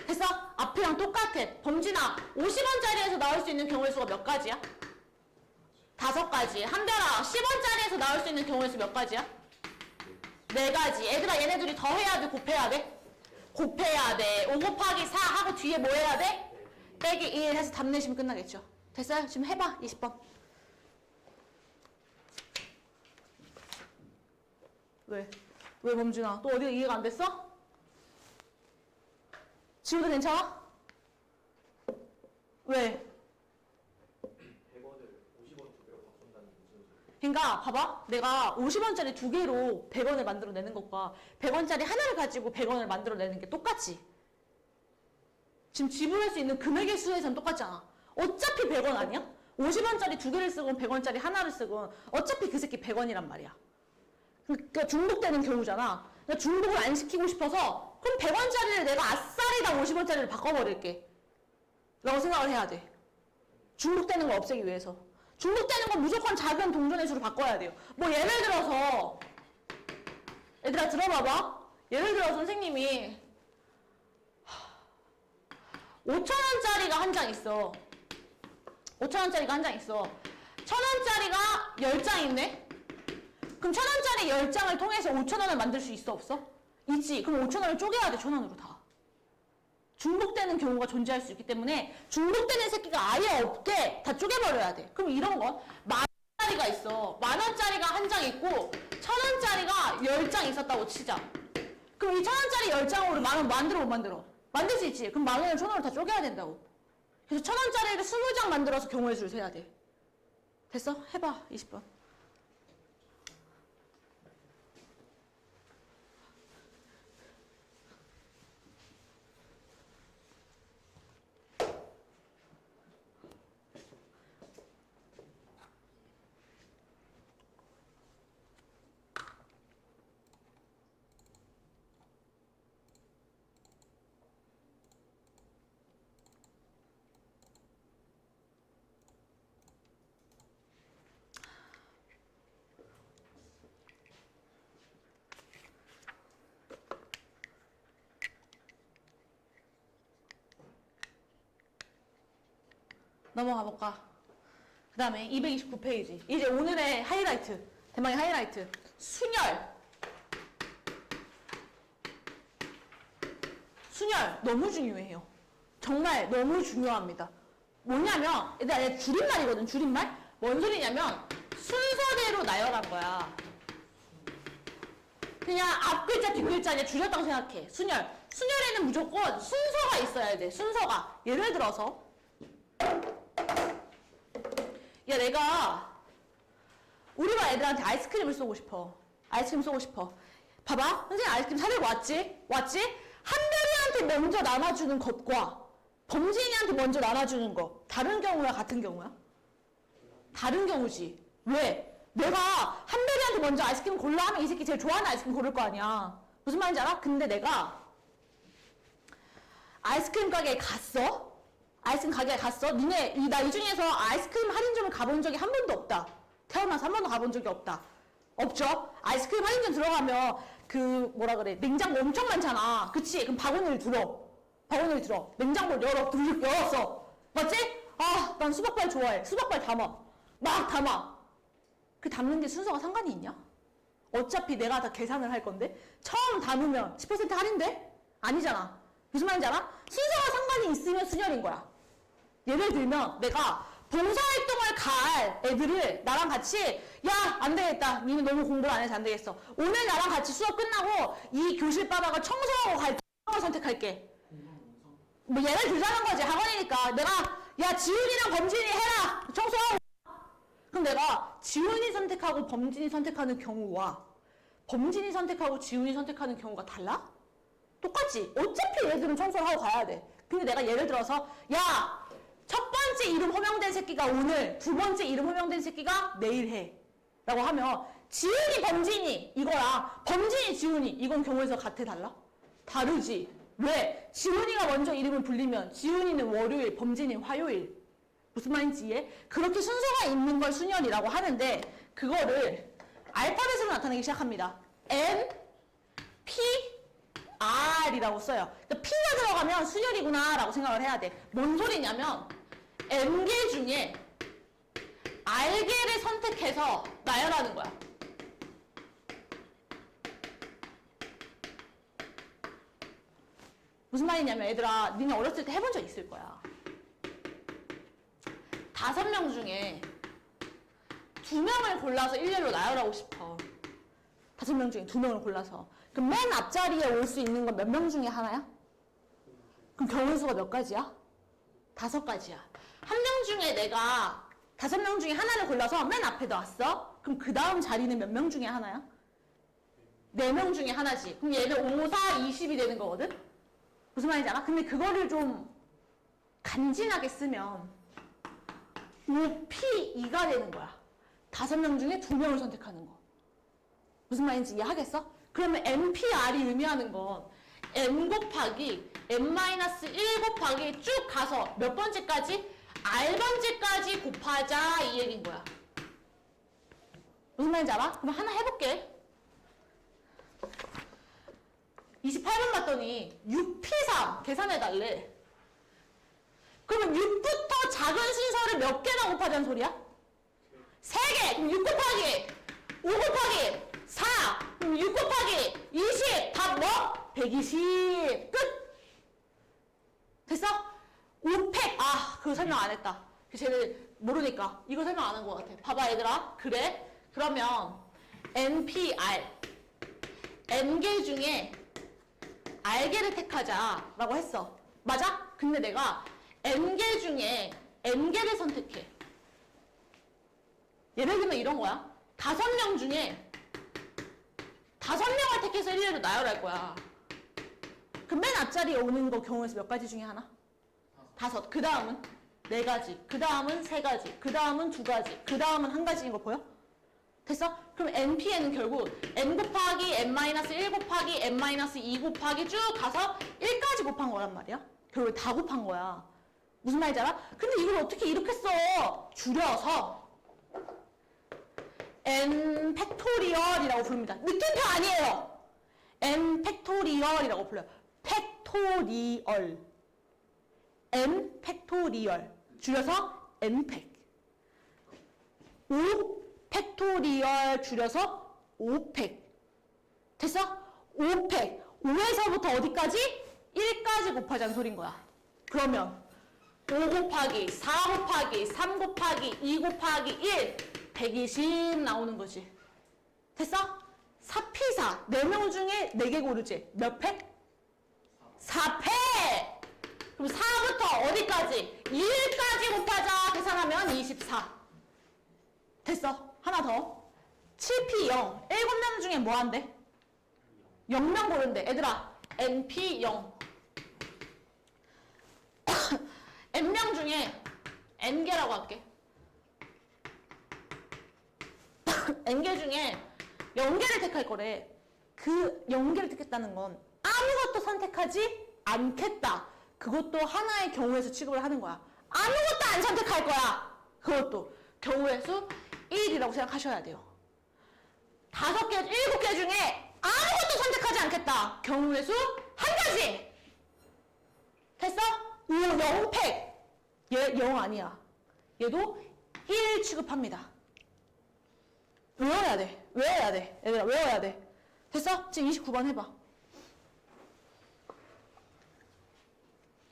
Speaker 1: 됐어? 앞이랑 똑같아. 범진아 50원짜리에서 나올 수 있는 경우의 수가 몇 가지야? 5가지. 한별아 10원짜리에서 나올 수 있는 경우의 수 몇 가지야? 4가지. 얘들아 얘네들이 더해야 돼? 곱해야 돼? 곱해야 돼. 5 곱하기 4 하고 뒤에 뭐 해야 돼? 빼기 1 해서 답 내시면 끝나겠죠. 됐어요? 지금 해봐. 20번. 왜? 왜 범준아? 또 어디가 이해가 안 됐어? 지우도 괜찮아? 왜?
Speaker 3: 100원을 50원 2개로 바꾼다는 게 무슨 소리야?
Speaker 1: 그러니까 봐봐. 내가 50원짜리 2개로 100원을 만들어내는 것과 100원짜리 하나를 가지고 100원을 만들어내는 게 똑같지. 지금 지불할 수 있는 금액의 수에선 똑같잖아. 어차피 100원 아니야? 50원짜리 2개를 쓰건 100원짜리 하나를 쓰건 어차피 그 새끼 100원이란 말이야. 그러니까 중복되는 경우잖아. 그러니까 중복을 안 시키고 싶어서 그럼 100원짜리를 내가 아싸리당 50원짜리를 바꿔버릴게 라고 생각을 해야 돼. 중복되는 걸 없애기 위해서. 중복되는 건 무조건 작은 동전의 수로 바꿔야 돼요. 뭐 예를 들어서 얘들아 들어봐봐. 예를 들어 선생님이 5,000원짜리가 한 장 있어. 5,000원짜리가 한 장 있어. 1,000원짜리가 10장 있네? 그럼 1,000원짜리 10장을 통해서 5,000원을 만들 수 있어 없어? 있지. 그럼 5,000원을 쪼개야 돼. 1,000원으로 다. 중복되는 경우가 존재할 수 있기 때문에 중복되는 새끼가 아예 없게 다 쪼개버려야 돼. 그럼 이런 건 만원짜리가 10원짜리가 있어. 10,000원짜리가 한 장 있고 1,000원짜리가 10장 있었다고 치자. 그럼 이 1,000원짜리 10장으로 10,000원 만들어 못 만들어? 만들 수 있지. 그럼 10,000원을 1,000원으로 다 쪼개야 된다고. 그래서 1,000원짜리를 20장 만들어서 경우의 수를 세야 돼. 됐어? 해봐. 20번. 넘어가 볼까? 그 다음에 229페이지. 이제 오늘의 하이라이트. 대망의 하이라이트. 순열. 순열 너무 중요해요. 정말 너무 중요합니다. 뭐냐면, 일단 줄임말이거든, 줄임말? 뭔 소리냐면, 순서대로 나열한 거야. 그냥 앞 글자, 뒷 글자 그냥 줄였다고 생각해. 순열. 순열에는 무조건 순서가 있어야 돼, 순서가. 예를 들어서, 야, 내가 우리 반 애들한테 아이스크림을 쏘고 싶어. 아이스크림 쏘고 싶어. 봐봐. 선생님 아이스크림 사들고 왔지? 왔지? 한별이한테 먼저 나눠주는 것과 범진이한테 먼저 나눠주는 거 다른 경우야, 같은 경우야? 다른 경우지. 왜? 내가 한별이한테 먼저 아이스크림 골라 하면 이 새끼 제일 좋아하는 아이스크림 고를 거 아니야. 무슨 말인지 알아? 근데 내가 아이스크림 가게에 갔어? 아이스크림 가게에 갔어? 니네, 나 이 중에서 아이스크림 할인점을 가본 적이 한 번도 없다. 태어나서 한 번도 가본 적이 없다. 없죠? 아이스크림 할인점 들어가면 그 뭐라 그래, 냉장고 엄청 많잖아. 그치? 그럼 바구니를 들어. 바구니를 들어. 냉장고를 열었어. 맞지? 아, 난 수박발 좋아해. 수박발 담아. 막 담아. 그 담는 게 순서가 상관이 있냐? 어차피 내가 다 계산을 할 건데 처음 담으면 10% 할인돼? 아니잖아. 무슨 말인지 알아? 순서가 상관이 있으면 순열인 거야. 예를 들면 내가 봉사활동을 갈 애들을 나랑 같이, 야, 안 되겠다. 니는 너무 공부를 안 해서 안 되겠어. 오늘 나랑 같이 수업 끝나고 이 교실 바닥을 청소하고 갈 걸 선택할게. 뭐 예를 들자는 거지. 학원이니까 내가, 야, 지훈이랑 범진이 해라. 청소하고. 그럼 내가 지훈이 선택하고 범진이 선택하는 경우와 범진이 선택하고 지훈이 선택하는 경우가 달라? 똑같지. 어차피 얘들은 청소를 하고 가야 돼. 근데 내가 예를 들어서, 야, 첫 번째 이름 호명된 새끼가 오늘, 두 번째 이름 호명된 새끼가 내일 해. 라고 하면 지훈이 범진이 이거랑 범진이 지훈이 이건 경우에서 같아, 달라? 다르지. 왜? 지훈이가 먼저 이름을 불리면 지훈이는 월요일, 범진이는 화요일. 무슨 말인지 이해? 그렇게 순서가 있는 걸 순열이라고 하는데 그거를 알파벳으로 나타내기 시작합니다. M, P, R이라고 써요. 그러니까 P가 들어가면 순열이구나 라고 생각을 해야 돼. 뭔 소리냐면 M개 중에 R개를 선택해서 나열하는 거야. 무슨 말이냐면 얘들아, 니네 어렸을 때 해본 적 있을 거야. 5명 중에 2명을 골라서 일렬로 나열하고 싶어. 5명 중에 2명을 골라서. 그럼 맨 앞자리에 올 수 있는 건 몇 명 중에 하나야? 그럼 경우수가 몇 가지야? 5가지야. 한 명 중에 내가 5명 중에 하나를 골라서 맨 앞에 놨어? 그럼 그 다음 자리는 몇 명 중에 하나야? 4명 중에 하나지. 그럼 얘는 5, 4, 20이 되는 거거든? 무슨 말인지 알아? 근데 그거를 좀 간지나게 쓰면 5P2가 되는 거야. 5명 중에 2명을 선택하는 거. 무슨 말인지 이해하겠어? 그러면 MPR이 의미하는 건 M 곱하기 M-1 곱하기 쭉 가서 몇 번째까지? R번째까지 곱하자 이 얘기인 거야. 무슨 말인지 알아? 그럼 하나 해볼게. 28번 봤더니 6P3 계산해달래. 그러면 6부터 작은 순서를 몇 개나 곱하자는 소리야? 3개. 그럼 6 곱하기 5 곱하기 4. 그럼 6 곱하기 20. 답 뭐? 120. 끝. 됐어? 5팩. 아, 그거 설명 안 했다. 쟤를 모르니까 이거 설명 안 한 것 같아. 봐봐 얘들아. 그래? 그러면 NPR N개 중에 R개를 택하자라고 했어. 맞아? 근데 내가 N개 중에 N개를 선택해. 예를 들면 이런 거야. 5명 중에 5명을 택해서 1례로 나열할 거야. 그럼 맨 앞자리에 오는 거 경우에서 몇 가지 중에 하나? 5. 그 다음은 4가지. 그 다음은 3가지. 그 다음은 2가지. 그 다음은 1가지인 거 보여? 됐어? 그럼 NPN은 결국 N 곱하기 N-1 곱하기 N-2 곱하기 쭉 가서 1까지 곱한 거란 말이야. 결국 다 곱한 거야. 무슨 말인지 알아? 근데 이걸 어떻게 이렇게 써? 줄여서 N 팩토리얼이라고 부릅니다. 느낌표 아니에요. N 팩토리얼이라고 불러요. 팩토리얼. N 팩토리얼. 줄여서 N팩. 5 팩토리얼 줄여서 5팩. 됐어? 5팩. 5에서부터 어디까지? 1까지 곱하자는 소린 거야. 그러면 5 곱하기 4 곱하기 3 곱하기 2 곱하기 1 120 나오는 거지. 됐어? 4피사 4명 중에 4개 고르지. 몇 팩? 4팩! 그럼 4부터 어디까지? 1까지 곱하자. 계산하면 24. 됐어. 하나 더. 7P0. 7명 중에 뭐 한대? 0명 고른대. 얘들아, NP0. N명 중에 N개라고 할게. N개 중에 0개를 택할 거래. 그 0개를 택했다는 건 아무것도 선택하지 않겠다. 그것도 하나의 경우의 수 취급을 하는 거야. 아무것도 안 선택할 거야. 그것도 경우의 수 1이라고 생각하셔야 돼요. 5개, 7개 중에 아무것도 선택하지 않겠다. 경우의 수 1가지. 됐어? 5, 0팩. 얘 0 아니야. 얘도 1 취급합니다. 외워야 돼. 외워야 돼. 얘들아, 외워야 돼. 됐어? 지금 29번 해봐.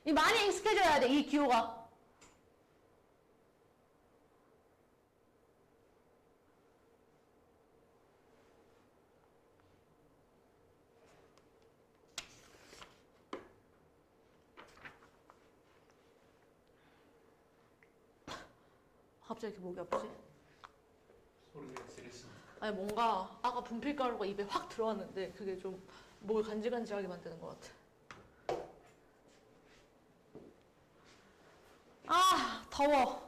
Speaker 1: 이 많이 익숙해져야 돼, 이 기호가. 갑자기 이렇게 목이 아프지?
Speaker 2: 소리가 지르시.
Speaker 1: 아니 뭔가 아까 분필가루가 입에 확 들어왔는데 그게 좀 목을 간질간질하게 만드는 것 같아. 아 더워.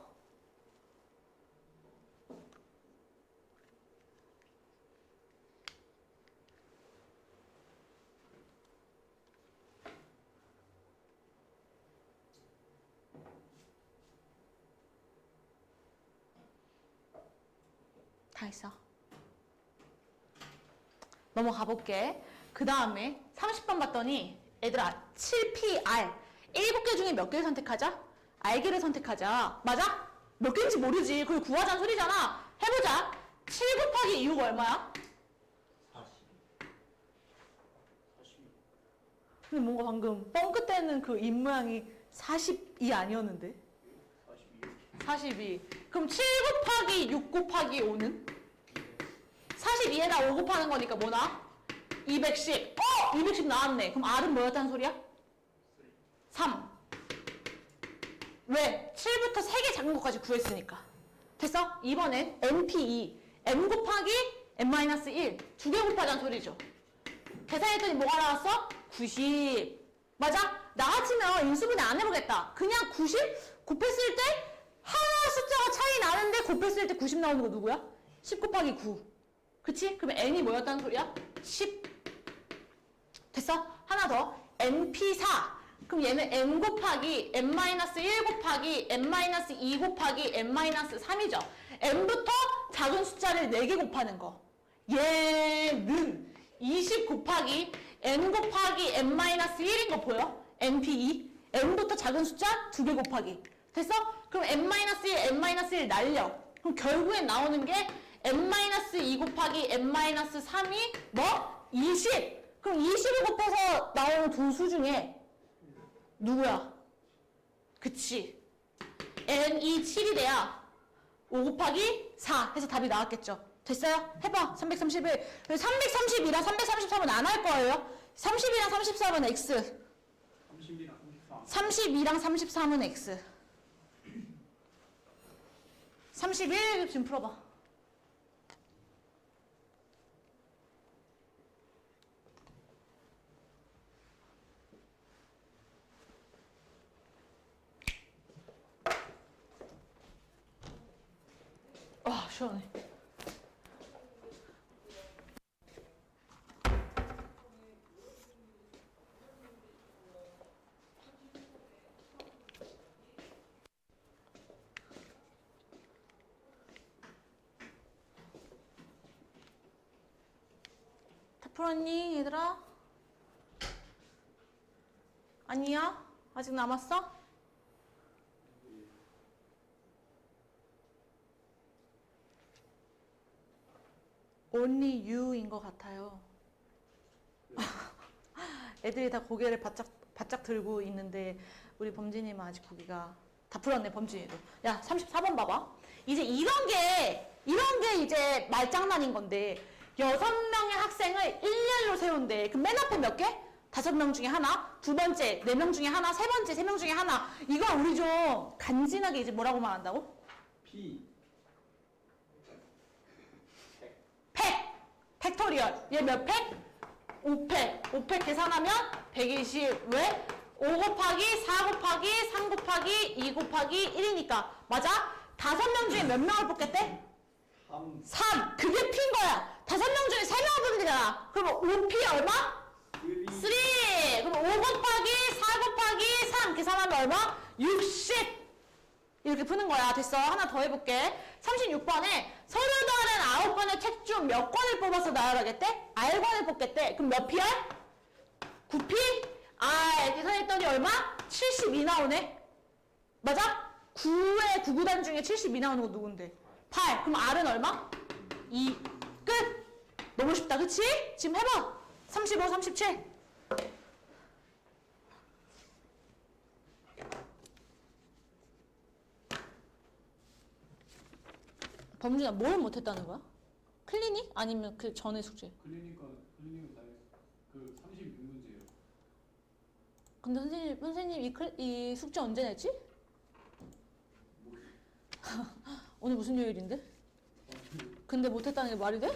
Speaker 1: 다 했어. 넘어가 볼게. 그 다음에 30번 봤더니 얘들아 7PR 7개 중에 몇 개를 선택하자? R개를 선택하자. 맞아? 몇 개인지 모르지. 그걸 구하자는 소리잖아. 해보자. 7 곱하기 2가 얼마야?
Speaker 2: 42.
Speaker 1: 근데 뭔가 방금 뻥끗대는 그 입모양이 42 아니었는데?
Speaker 3: 42.
Speaker 1: 42. 그럼 7 곱하기 6 곱하기 5는? 42에다 5 곱하는 거니까 뭐 나와? 210. 210 나왔네. 그럼 R은 뭐였다는 소리야? 3. 왜? 7부터 3개 작은 것까지 구했으니까. 됐어? 이번엔 NP2. N 곱하기 N-1. 2개 곱하자는 소리죠. 계산했더니 뭐가 나왔어? 90. 맞아? 나 같으면 인수분해 안 해보겠다. 그냥 90? 곱했을 때 하나 숫자가 차이 나는데 곱했을 때 90 나오는 거 누구야? 10 곱하기 9. 그치? 그러면 N이 뭐였다는 소리야? 10. 됐어? 하나 더. NP4. 그럼 얘는 N 곱하기 N-1 곱하기 N-2 곱하기 N-3이죠. N부터 작은 숫자를 4개 곱하는 거. 얘는 20 곱하기 N 곱하기 N-1인 거 보여? NP2. N부터 작은 숫자 2개 곱하기. 됐어? 그럼 N-1, N-1 날려. 그럼 결국엔 나오는 게 N-2 곱하기 N-3이 뭐? 20. 그럼 20을 곱해서 나오는 두 수 중에 누구야? 그치. n이 7이 돼야 5 곱하기 4 해서 답이 나왔겠죠. 됐어요? 해봐. 331. 332랑 333은 안 할 거예요. 30이랑 33은 x.
Speaker 2: 30이랑 33.
Speaker 1: 32랑 33은 x. 31 지금 풀어봐. 아, 시원해. 다 풀었니, 얘들아? 아니야? 아직 남았어? Only you인 것 같아요. 애들이 다 고개를 바짝 들고 있는데 우리 범진이만 아직 고개가 다 풀었네. 범진이도. 야, 34번 봐봐. 이제 이런 게 이제 말장난인 건데 6명의 학생을 일렬로 세운대. 그럼 맨 앞에 몇 개? 5명 중에 하나, 두 번째 4명 중에 하나, 세 번째 3명 중에 하나. 이거 우리 좀 간지나게 이제 뭐라고 말한다고?
Speaker 2: P.
Speaker 1: 팩토리얼. 얘 몇 팩? 5팩. 5팩 계산하면 120. 왜? 5 곱하기 4 곱하기 3 곱하기 2 곱하기 1이니까. 맞아? 5명 중에 몇 명을 뽑겠대?
Speaker 2: 3.
Speaker 1: 3. 그게 P인 거야. 5명 중에 3명을 뽑으면 되잖아. 그러면 5P 얼마? 3. 그럼 5 곱하기 4 곱하기 3 계산하면 얼마? 60. 이렇게 푸는 거야. 됐어. 하나 더 해볼게. 36번에 서류 다른 9권의 책 중 몇 권을 뽑아서 나열하겠대? R권을 뽑겠대. 그럼 몇 PR? 9P? R 계산했더니 얼마? 72 나오네. 맞아? 9의 9구단 중에 72 나오는 거 누군데? 8. 그럼 R은 얼마? 2. 끝! 너무 쉽다. 그치? 지금 해봐. 35, 37. 범준아, 뭘 못했다는 거야? 클리닉? 아니면 그 전에 숙제?
Speaker 2: 클리닉은 다 그 36문제예요.
Speaker 1: 근데 선생님 이 숙제 언제 냈지? 오늘 무슨 요일인데? 근데 못했다는 게 말이 돼?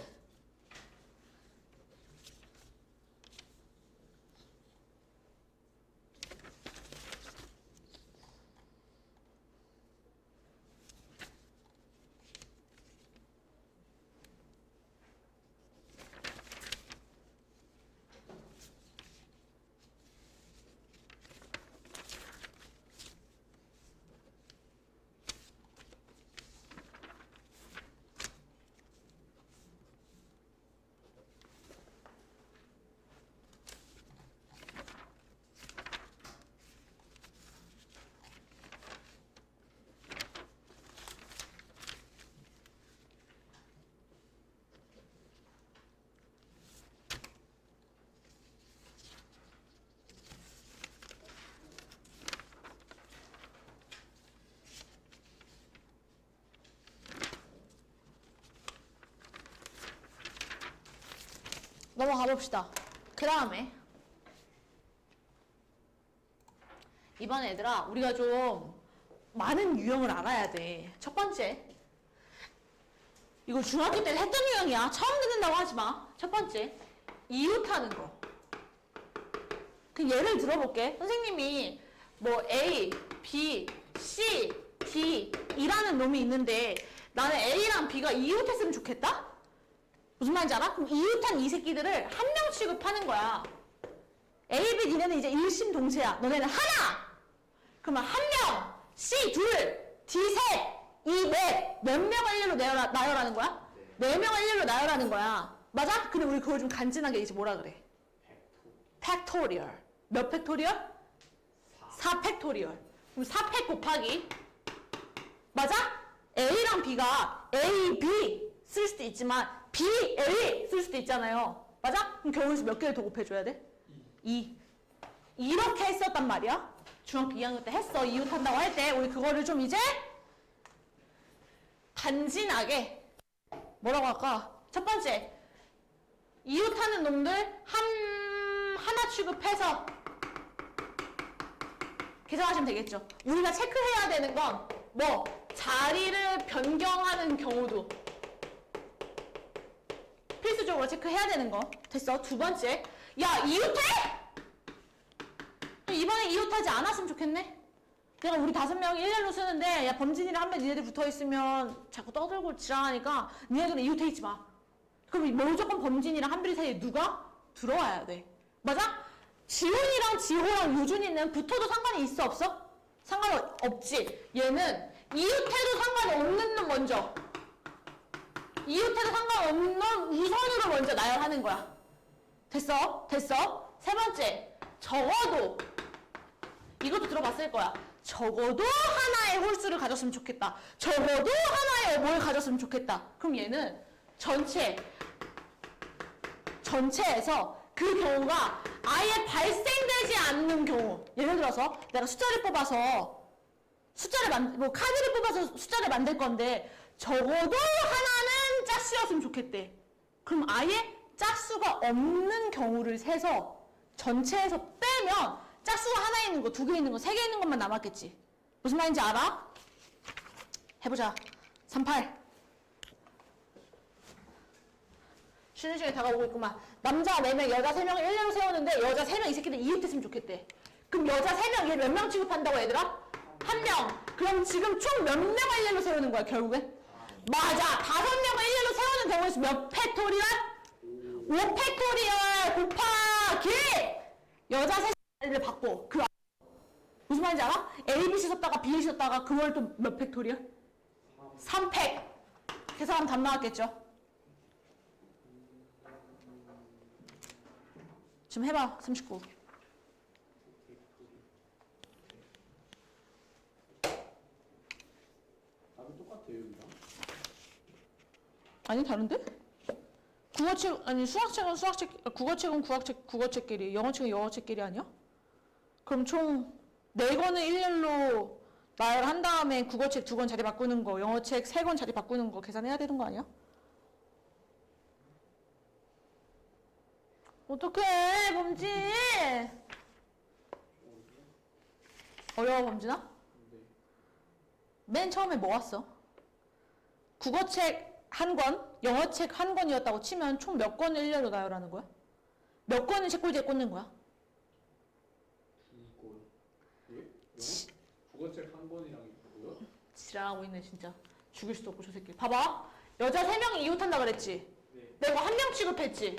Speaker 1: 넘어가 봅시다. 그 다음에 이번에 얘들아 우리가 좀 많은 유형을 알아야 돼. 첫 번째, 이거 중학교 때 했던 유형이야. 처음 듣는다고 하지 마. 첫 번째, 이웃하는 거. 그 예를 들어볼게. 선생님이 뭐 A, B, C, D 이라는 놈이 있는데 나는 A랑 B가 이웃했으면 좋겠다? 무슨 말인지 알아? 그럼 이웃한 이 새끼들을 한 명 취급하는 거야. A, B, 니네는 이제 일심동체야. 너네는 하나! 그러면 한 명, C 둘, D 셋, E 넷. 몇 명을 일렬로 나열하는 거야? 네 명을 일렬로 나열하는 거야. 맞아? 근데 우리 그걸 좀 간지나게 이제 뭐라 그래? 팩토리얼. 몇 팩토리얼? 4 팩토리얼. 그럼 4팩 곱하기. 맞아? A랑 B가 A, B 쓸 수도 있지만 B, A 쓸 수도 있잖아요. 맞아? 그럼 결국에서 몇 개를 더 곱해줘야 돼? 2. 이렇게 했었단 말이야. 중학교 2학년 때 했어. 이웃한다고 할 때 우리 그거를 좀 이제 단진하게 뭐라고 할까? 첫 번째, 이웃하는 놈들 하나 취급해서 계산하시면 되겠죠. 우리가 체크해야 되는 건 뭐 자리를 변경하는 경우도 필수적으로 체크해야 되는 거. 됐어. 두 번째, 야 이웃해? 이번에 이웃하지 않았으면 좋겠네. 내가 우리 5명이 일렬로 쓰는데 야 범진이랑 한 명 니네들 붙어있으면 자꾸 떠들고 지랄하니까 니네들은 이웃해 있지 마. 그럼 무조건 범진이랑 한별이 사이에 누가 들어와야 돼. 맞아? 지훈이랑 지호랑 유준이는 붙어도 상관이 있어 없어? 상관없지. 얘는 이웃해도 상관없는 놈 먼저. 이웃해도 상관없는 우선으로 먼저 나열하는 거야. 됐어? 됐어? 세 번째, 적어도 이것도 들어봤을 거야. 적어도 하나의 홀수를 가졌으면 좋겠다. 적어도 하나의 뭘 가졌으면 좋겠다. 그럼 얘는 전체에서 그 경우가 아예 발생되지 않는 경우. 예를 들어서 내가 숫자를 뽑아서 카드를 뽑아서 숫자를 만들 건데 적어도 하나는 짝수였으면 좋겠대. 그럼 아예 짝수가 없는 경우를 세서 전체에서 빼면 짝수가 하나 있는 거, 2개 있는 거, 3개 있는 것만 남았겠지. 무슨 말인지 알아? 해보자. 38. 쉬는 시간이 다가오고 있구만. 남자 4명, 여자 3명을 일렬로 세우는데 여자 3명 이 새끼들 이웃했으면 좋겠대. 그럼 여자 3명, 얘 몇 명 취급한다고 얘들아? 1명. 그럼 지금 총 몇 명을 일렬로 세우는 거야 결국엔? 맞아. 5명을 일렬로 세우는 경우에서 몇 팩토리얼? 5팩토리얼 곱하기 여자 3명을 받고 그 무슨 말인지 알아? A, B, C 썼다가 B, C 썼다가 그걸 또 몇 팩토리얼? 3팩. 계산하면 답 나왔겠죠? 지금 해봐. 39.
Speaker 3: 답이 똑같아요 여기랑.
Speaker 1: 아니 다른데? 국어책 아니 수학책은 수학책, 국어책은 국어책끼리, 영어책은 영어책끼리 아니야? 그럼 총 4권을 일렬로 나열한 다음에 국어책 2권 자리 바꾸는 거, 영어책 3권 자리 바꾸는 거 계산해야 되는 거 아니야? 어떡해 범진. 어려워 범진아? 맨 처음에 뭐 왔어? 국어책 1권, 영어책 1권이었다고 치면 총 몇 권을 일렬로 나열하는 거야? 몇 권을 책꽂이에 꽂는 거야?
Speaker 3: 2권. 예? 국어책 1권이랑 있고요.
Speaker 1: 지랄하고 있네 진짜. 죽일 수도 없고 저 새끼. 봐봐. 여자 3명이 이웃한다 그랬지?
Speaker 3: 네.
Speaker 1: 내가 1명 취급했지?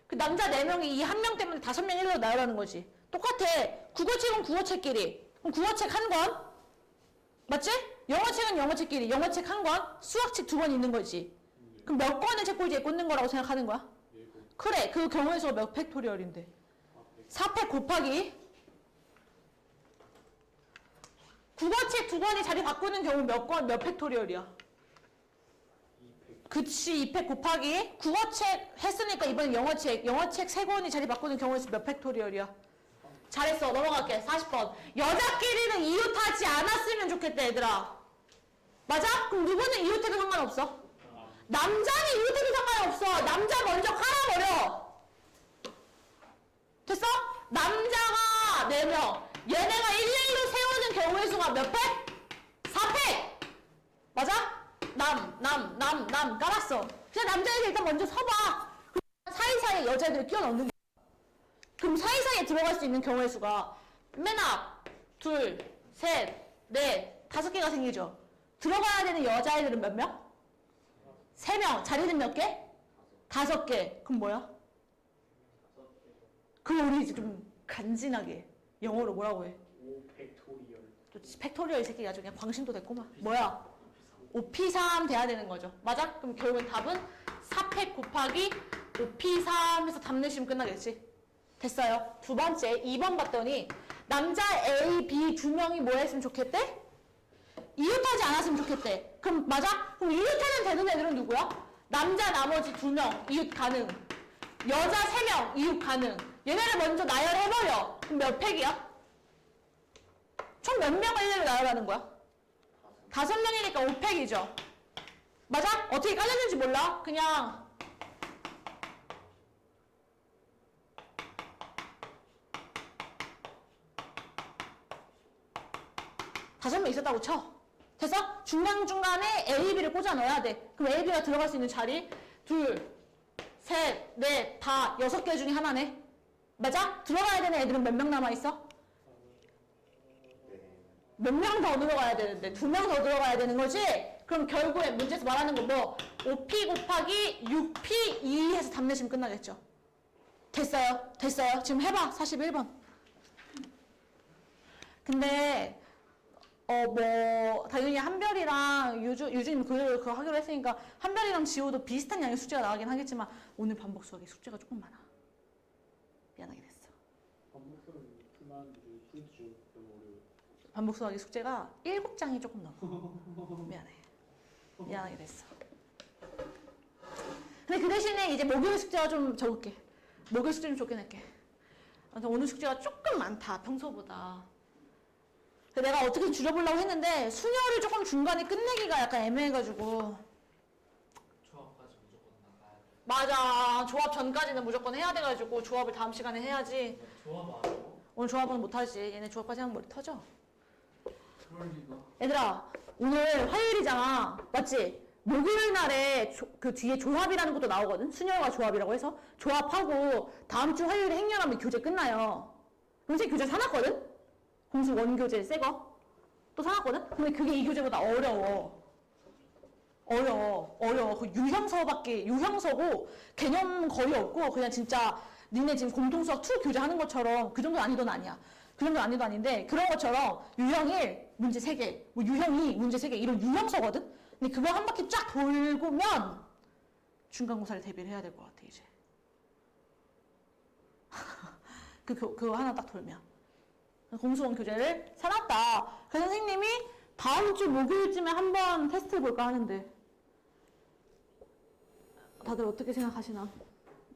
Speaker 1: 그 남자 4명이 이 1명 때문에 5명 일로 나열하는 거지. 똑같아. 국어책은 국어책끼리. 그럼 국어책 1권? 맞지? 영어책은 영어책끼리. 영어책 1권, 수학책 2권 있는 거지. 그럼 몇 권을 책꽂이에 꽂는 거라고 생각하는 거야?
Speaker 3: 네.
Speaker 1: 그래. 그 경우에서 몇 팩토리얼인데? 4팩 곱하기 국어책 2권이 자리 바꾸는 경우 몇 팩토리얼이야?
Speaker 3: 2팩.
Speaker 1: 그치. 2팩 곱하기 국어책 했으니까 이번엔 영어책 3권이 자리 바꾸는 경우에서 몇 팩토리얼이야? 잘했어. 넘어갈게. 40번. 여자끼리는 이웃하지 않았으면 좋겠다 얘들아. 맞아? 그럼 누구는 이웃해도 상관없어? 남자는 이웃해도 상관없어. 남자 먼저 깔아버려. 됐어? 남자가 4명. 얘네가 일렬로 세우는 경우의 수가 몇 팩? 4팩. 맞아? 남 깔았어. 그냥 남자애들 일단 먼저 서봐. 그럼 사이사이에 여자애들 끼워 넣는 거야. 그럼 사이사이에 들어갈 수 있는 경우의 수가 맨 앞, 2, 3, 4, 5개가 생기죠. 들어가야 되는 여자애들은 몇 명? 3명. 자리는 몇 개? 5개. 그럼 뭐야? 그럼 우리 이제 좀 간지나게 영어로 뭐라고 해?
Speaker 3: 5팩토리얼.
Speaker 1: 또 팩토리얼 이 새끼 아주 그냥 광신도 됐구만. 뭐야? 5P3 돼야 되는 거죠. 맞아? 그럼 결국엔 답은 4팩 곱하기 5P3 해서 답 내시면 끝나겠지? 됐어요. 두 번째 2번 봤더니 남자 A, B 2명이 뭐 했으면 좋겠대? 이웃하지 않았으면 좋겠대. 그럼 맞아? 그럼 이웃하면 되는 애들은 누구야? 남자 나머지 2명 이웃 가능. 여자 3명 이웃 가능. 얘네를 먼저 나열해버려. 그럼 몇 팩이야? 총 몇 명을 일렬로 나열하는 거야? 5명이니까 5팩이죠. 맞아? 어떻게 깔렸는지 몰라? 그냥 다섯 명 있었다고 쳐. 됐어? 중간중간에 A, B를 꽂아 넣어야 돼. 그럼 A, B가 들어갈 수 있는 자리 둘, 셋, 넷, 다 6개 중에 하나네. 맞아? 들어가야 되는 애들은 몇 명 남아있어? 몇 명 더 들어가야 되는데 2명 더 들어가야 되는 거지? 그럼 결국에 문제에서 말하는 거 뭐 5P 곱하기 6P2 해서 답 내시면 끝나겠죠. 됐어요? 됐어요? 지금 해봐. 41번. 근데 뭐 당연히 한별이랑 유주님 그거 하기로 했으니까 한별이랑 지호도 비슷한 양의 숙제가 나가긴 하겠지만 오늘 반복 수학에 숙제가 조금 많아. 미안하게 됐어.
Speaker 4: 반복 수학은 풀만한데 풀지 좀 너무 어려워.
Speaker 1: 반복 수학의 숙제가 7장이 조금 넘어. 미안해. 미안하게 됐어. 근데 그 대신에 이제 목요일 숙제가 좀 적을게. 목요일 숙제 좀 적게 낼게. 아무튼 오늘 숙제가 조금 많다, 평소보다. 그래서 내가 어떻게 줄여보려고 했는데 수녀를 조금 중간에 끝내기가 약간 애매해가지고.
Speaker 2: 조합까지 무조건 나가야 돼.
Speaker 1: 맞아. 조합 전까지는 무조건 해야 돼가지고 조합을 다음 시간에 해야지.
Speaker 2: 조합 안 하고?
Speaker 1: 오늘 조합은 못하지. 얘네 조합까지 하면 머리 터져.
Speaker 2: 그럴 리가.
Speaker 1: 얘들아, 오늘 화요일이잖아. 맞지? 목요일 날에 그 뒤에 조합이라는 것도 나오거든? 수녀가 조합이라고 해서. 조합하고 다음 주 화요일에 행렬하면 교재 끝나요. 선생님 교재 사놨거든? 공수 원교재 새 거. 또 사놨거든? 근데 그게 이 교재보다 어려워. 그 유형서고 개념 거의 없고 그냥 진짜 니네 지금 공통수학 2 교재 하는 것처럼 그 정도 난이도는 아니야. 그 정도 난이도 아닌데 그런 것처럼 유형 1 문제 3개, 뭐 유형 2 문제 3개 이런 유형서거든? 근데 그거 한 바퀴 쫙 돌고면 중간고사를 대비를 해야 될 것 같아 이제. 그거 하나 딱 돌면. 공수원 교재를 사놨다. 그 선생님이 다음 주 목요일쯤에 한번 테스트 볼까 하는데 다들 어떻게 생각하시나?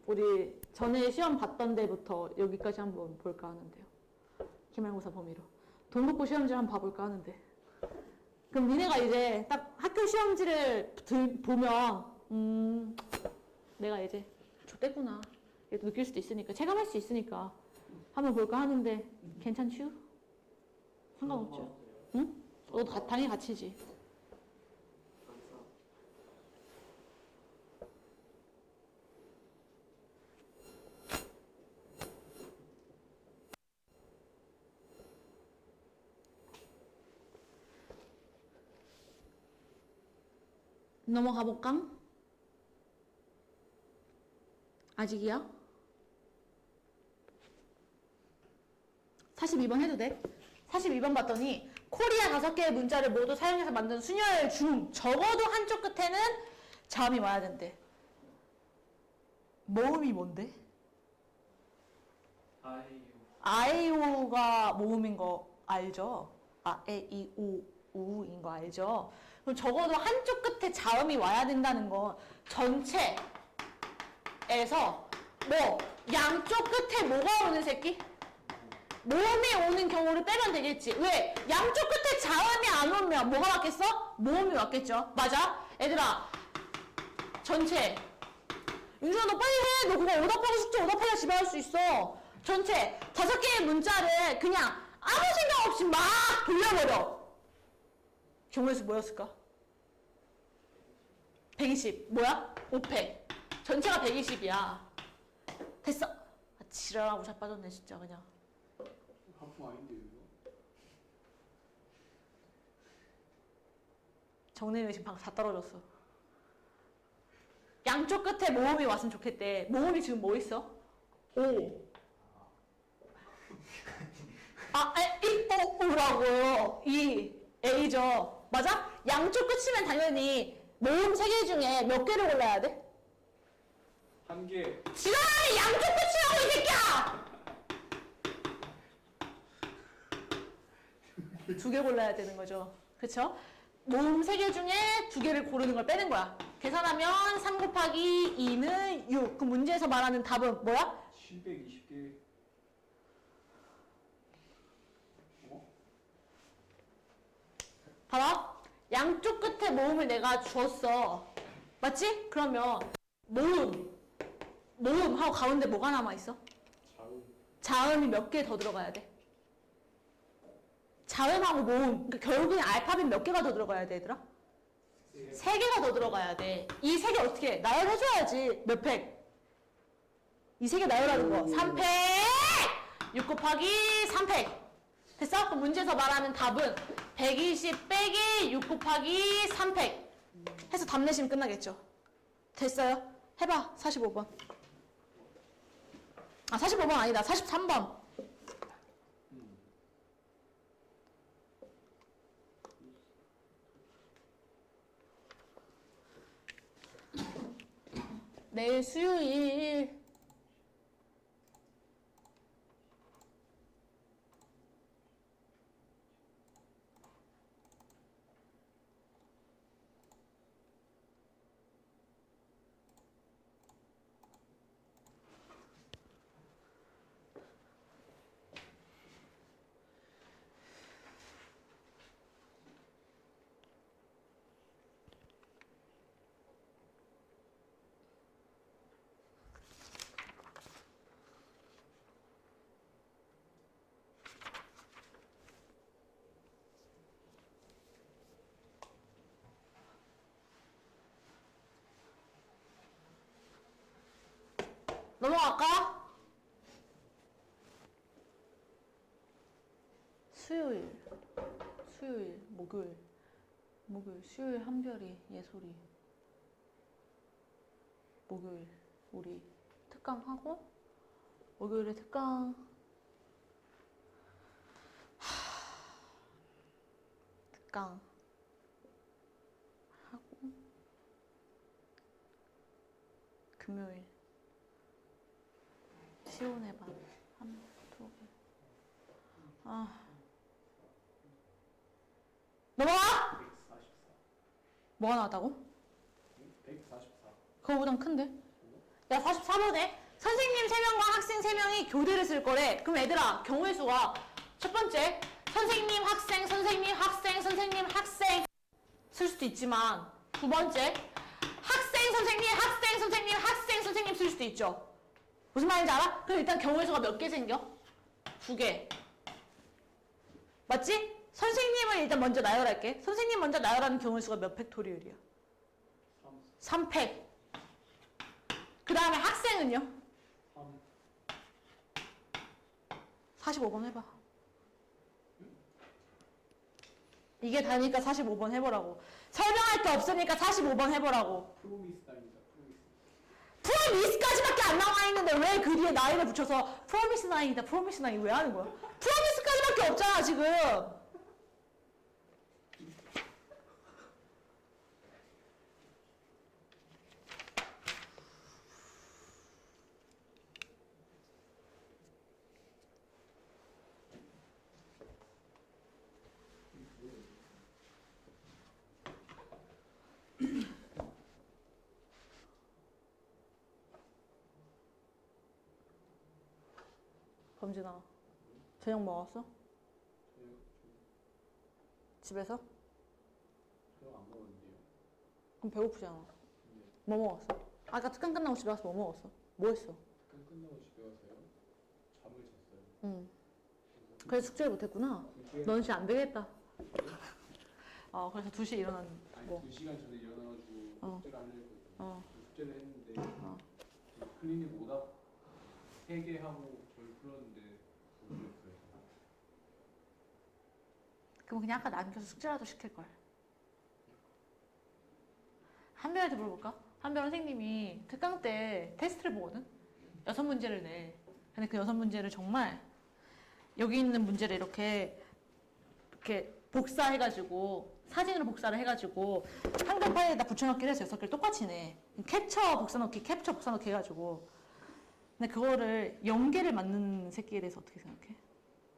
Speaker 1: 우리 전에 시험 봤던 데부터 여기까지 한번 볼까 하는데요. 기말고사 범위로. 동국고 시험지 한번 봐볼까 하는데. 그럼 니네가 이제 딱 학교 시험지를 보면 내가 이제 좆됐구나 이렇게 느낄 수도 있으니까 체감할 수 있으니까 한번 볼까 하는데 괜찮슈? 상관없죠? 응? 너도 당연히 같이지. 넘어가 볼까? 아직이야? 42번 해도 돼? 42번 봤더니 코리아 5개의 문자를 모두 사용해서 만든 순열 중 적어도 한쪽 끝에는 자음이 와야 된대. 모음이 뭔데? 아이오가 모음인 거 알죠? 아, 에, 이, 오, 우인 거 알죠? 그럼 적어도 한쪽 끝에 자음이 와야 된다는 건 전체에서 뭐 양쪽 끝에 뭐가 오는 새끼? 모음이 오는 경우를 빼면 되겠지. 왜? 양쪽 끝에 자음이 안 오면 뭐가 왔겠어? 모음이 왔겠죠. 맞아? 얘들아, 전체. 윤준아, 너 빨리 해. 너 그거 오답하고 숙제 오답해야 집에 할 수 있어. 전체 5개의 문자를 그냥 아무 생각 없이 막 돌려버려. 경우의 수 뭐였을까? 120. 뭐야? 5팩. 전체가 120이야. 됐어. 아, 지랄하고 자빠졌네 진짜 그냥.
Speaker 4: 하품 아닌데 이거?
Speaker 1: 정내는 지금 방금 다 떨어졌어. 양쪽 끝에 모음이 왔으면 좋겠대. 모음이 지금 뭐 있어? 오. 아, 오라고요. 이, A죠. 맞아? 양쪽 끝이면 당연히 모음 3개 중에 몇 개를 골라야 돼?
Speaker 4: 1개.
Speaker 1: 지랄하니 양쪽 끝이라고 이 새끼야! 2개 골라야 되는 거죠. 그쵸? 모음 3개 중에 2개를 고르는 걸 빼는 거야. 계산하면 3 곱하기 2는 6. 그 문제에서 말하는 답은 뭐야?
Speaker 4: 720개. 어?
Speaker 1: 봐봐. 양쪽 끝에 모음을 내가 주었어. 맞지? 그러면 모음하고 가운데 뭐가 남아있어?
Speaker 4: 자음.
Speaker 1: 자음이 몇 개 더 들어가야 돼? 자음하고 모음. 그러니까 결국엔 알파벳 몇 개가 더 들어가야 돼, 얘들아? 3개가 더 들어가야 돼. 이 3개 어떻게 해? 나열해줘야지. 몇 팩? 이 3개 나열하는 거. 3팩! 6 곱하기 3팩. 됐어? 그럼 문제에서 말하는 답은 120 빼기 6 곱하기 3팩. 해서 답 내시면 끝나겠죠? 됐어요? 해봐. 45번. 아, 45번 아니다. 43번. 내일 수요일. 넘어갈까? 수요일, 목요일, 수요일 한별이, 예솔이. 목요일, 우리 특강하고, 목요일에 특강, 특강 하고, 금요일, 시온의 반, 한, 두 개. 아. 넘어가!
Speaker 4: 144.
Speaker 1: 뭐가 나왔다고?
Speaker 4: 144.
Speaker 1: 그거보단 큰데? 야, 44번에 선생님 3명과 학생 3명이 교대를 쓸 거래. 그럼 얘들아, 경우의 수가 첫 번째, 선생님, 학생, 선생님, 학생, 선생님, 학생 쓸 수도 있지만 두 번째, 학생, 선생님, 학생, 선생님, 학생, 선생님 쓸 수도 있죠. 무슨 말인지 알아? 그럼 일단 경우의 수가 몇 개 생겨? 2개. 맞지? 선생님을 일단 먼저 나열할게. 선생님 먼저 나열하는 경우의 수가 몇 팩토리얼이야? 3팩. 그 다음에 학생은요?
Speaker 4: 3.
Speaker 1: 45번 해봐. 이게 다니까 45번 해보라고. 설명할 게 없으니까 45번 해보라고.
Speaker 4: 프로미스나입니다. 프로미스.
Speaker 1: 프로미스까지밖에 안 나와 있는데 왜 그 뒤에 나이를 붙여서 프로미스 나이다, 프로미스 나이 왜 하는 거야? 프로미스까지밖에 없잖아, 지금. 범진아, 저녁 먹었어? 집에서?
Speaker 4: 저녁 안 먹었는데요.
Speaker 1: 그럼 배고프잖아.
Speaker 4: 근데
Speaker 1: 뭐 먹었어? 아까 특강 끝나고 집에 가서 뭐 먹었어? 뭐 했어?
Speaker 4: 특강 끝나고 집에 가서요. 잠을 잤어요.
Speaker 1: 응. 그래서 숙제를 못했구나.
Speaker 4: 그게
Speaker 1: 넌 진짜 안 되겠다. 그래서 2시에 일어난
Speaker 4: 아니
Speaker 1: 뭐.
Speaker 4: 2시간 전에 일어나가지고
Speaker 1: 어.
Speaker 4: 숙제를 하려고 했거든요.
Speaker 1: 어.
Speaker 4: 숙제를 했는데
Speaker 1: 어.
Speaker 4: 클리닉 오답 3개 하고 저를 풀었는데 못 풀었어요.
Speaker 1: 그럼 그냥 아까 남겨서 숙제라도 시킬걸. 한별한테 물어볼까? 한별 선생님이 특강 때 테스트를 보거든? 6문제를 내. 근데 그 6문제를 정말 여기 있는 문제를 이렇게 복사해가지고 사진으로 복사를 해가지고 한글 파일에다 붙여넣기를 해서 6개를 똑같이 내. 캡처 복사넣기, 캡처 복사넣기 해가지고. 근데 그거를 연계를 맞는 새끼에 대해서 어떻게 생각해?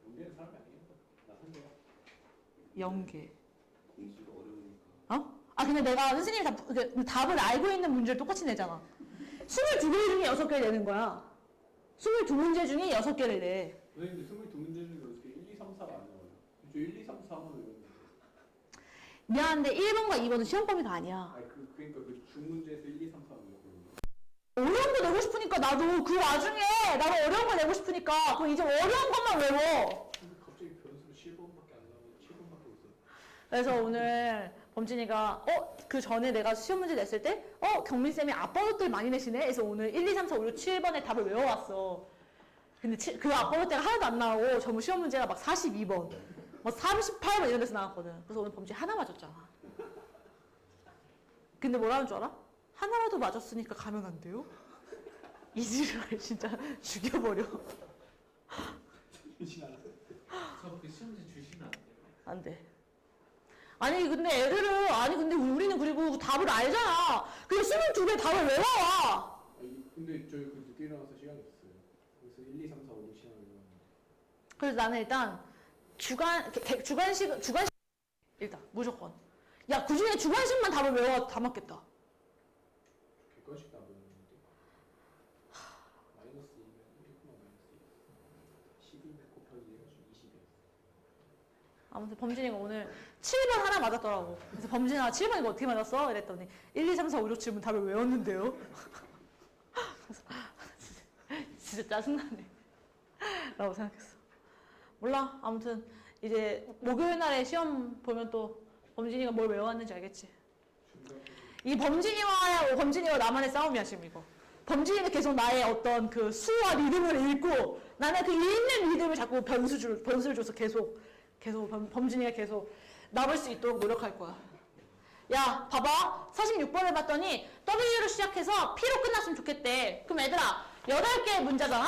Speaker 4: 연계는 사람이 아니니까 나 한대요.
Speaker 1: 연계.
Speaker 5: 공식이 어려우니까.
Speaker 1: 어? 근데 내가 선생님이 답을 알고 있는 문제를 똑같이 내잖아. 22개 중에 6개를 내는 거야. 22문제 중에 6개를 내.
Speaker 4: 선생님들 22문제 중에 어떻게 1, 2, 3, 4가 안 나와요? 저 1, 2, 3, 4만 외웠는데.
Speaker 1: 미안한데 1번과 2번은 시험 범위가 아니야.
Speaker 4: 아니 그러니까 그 중문제에서 1, 2, 3, 4 외우고
Speaker 1: 어려운 거 내고 싶으니까 나도 그 와중에 나도 어려운 거 내고 싶으니까 그럼 이제 어려운 것만 외워.
Speaker 4: 갑자기 변수로 7번밖에 안 나오고 7번밖에 없어요.
Speaker 1: 그래서 오늘 범진이가 그 전에 내가 시험 문제 냈을 때 경민쌤이 아빠것들 많이 내시네. 그래서 오늘 1, 2, 3, 4, 5, 6, 7번의 답을 외워왔어. 근데 그 아빠것들가 하나도 안 나오고 전부 시험 문제가 막 42번 막 38번 이런 데서 나왔거든. 그래서 오늘 범진 하나 맞았잖아. 근데 뭐라는 줄 알아? 하나라도 맞았으니까 가면 안 돼요? 이지랄 진짜 죽여버려.
Speaker 2: 저그 시험지 주시면 안 돼요?
Speaker 1: 안 돼. 아니 근데 근데 우리는 그리고 답을 알잖아. 그리고 22개 답을 외워와.
Speaker 4: 근데 저희 그 늦게 일어나서 시간이 없어요. 그래서 1, 2, 3, 4, 5, 6 시간을 외웠는데
Speaker 1: 그래서 나는 일단 주관식 일단 무조건. 야 그중에 주관식만 답을 외워 다 맞겠다.
Speaker 4: 객관식 다 외웠는데 마이너스 2면 1, 마이너스 2 12 곱하기 해가지고 20이었어.
Speaker 1: 아무튼 범진이가 오늘 7번 하나 맞았더라고. 그래서 범진아 7번 이거 어떻게 맞았어? 이랬더니 1, 2, 3, 4, 5, 6, 7번 답을 외웠는데요. 그래서 진짜 짜증나네. 라고 생각했어. 몰라. 아무튼 이제 목요일 날에 시험 보면 또 범진이가 뭘 외워왔는지 알겠지. 이 범진이와 나만의 싸움이야 지금 이거. 범진이는 계속 나의 어떤 그 수와 리듬을 읽고 나는 그 읽는 리듬을 자꾸 변수를 줘서 계속 범진이가 계속 나올 수 있도록 노력할 거야. 야 봐봐 46번을 봤더니 W로 시작해서 P로 끝났으면 좋겠대. 그럼 얘들아 8개의 문자잖아?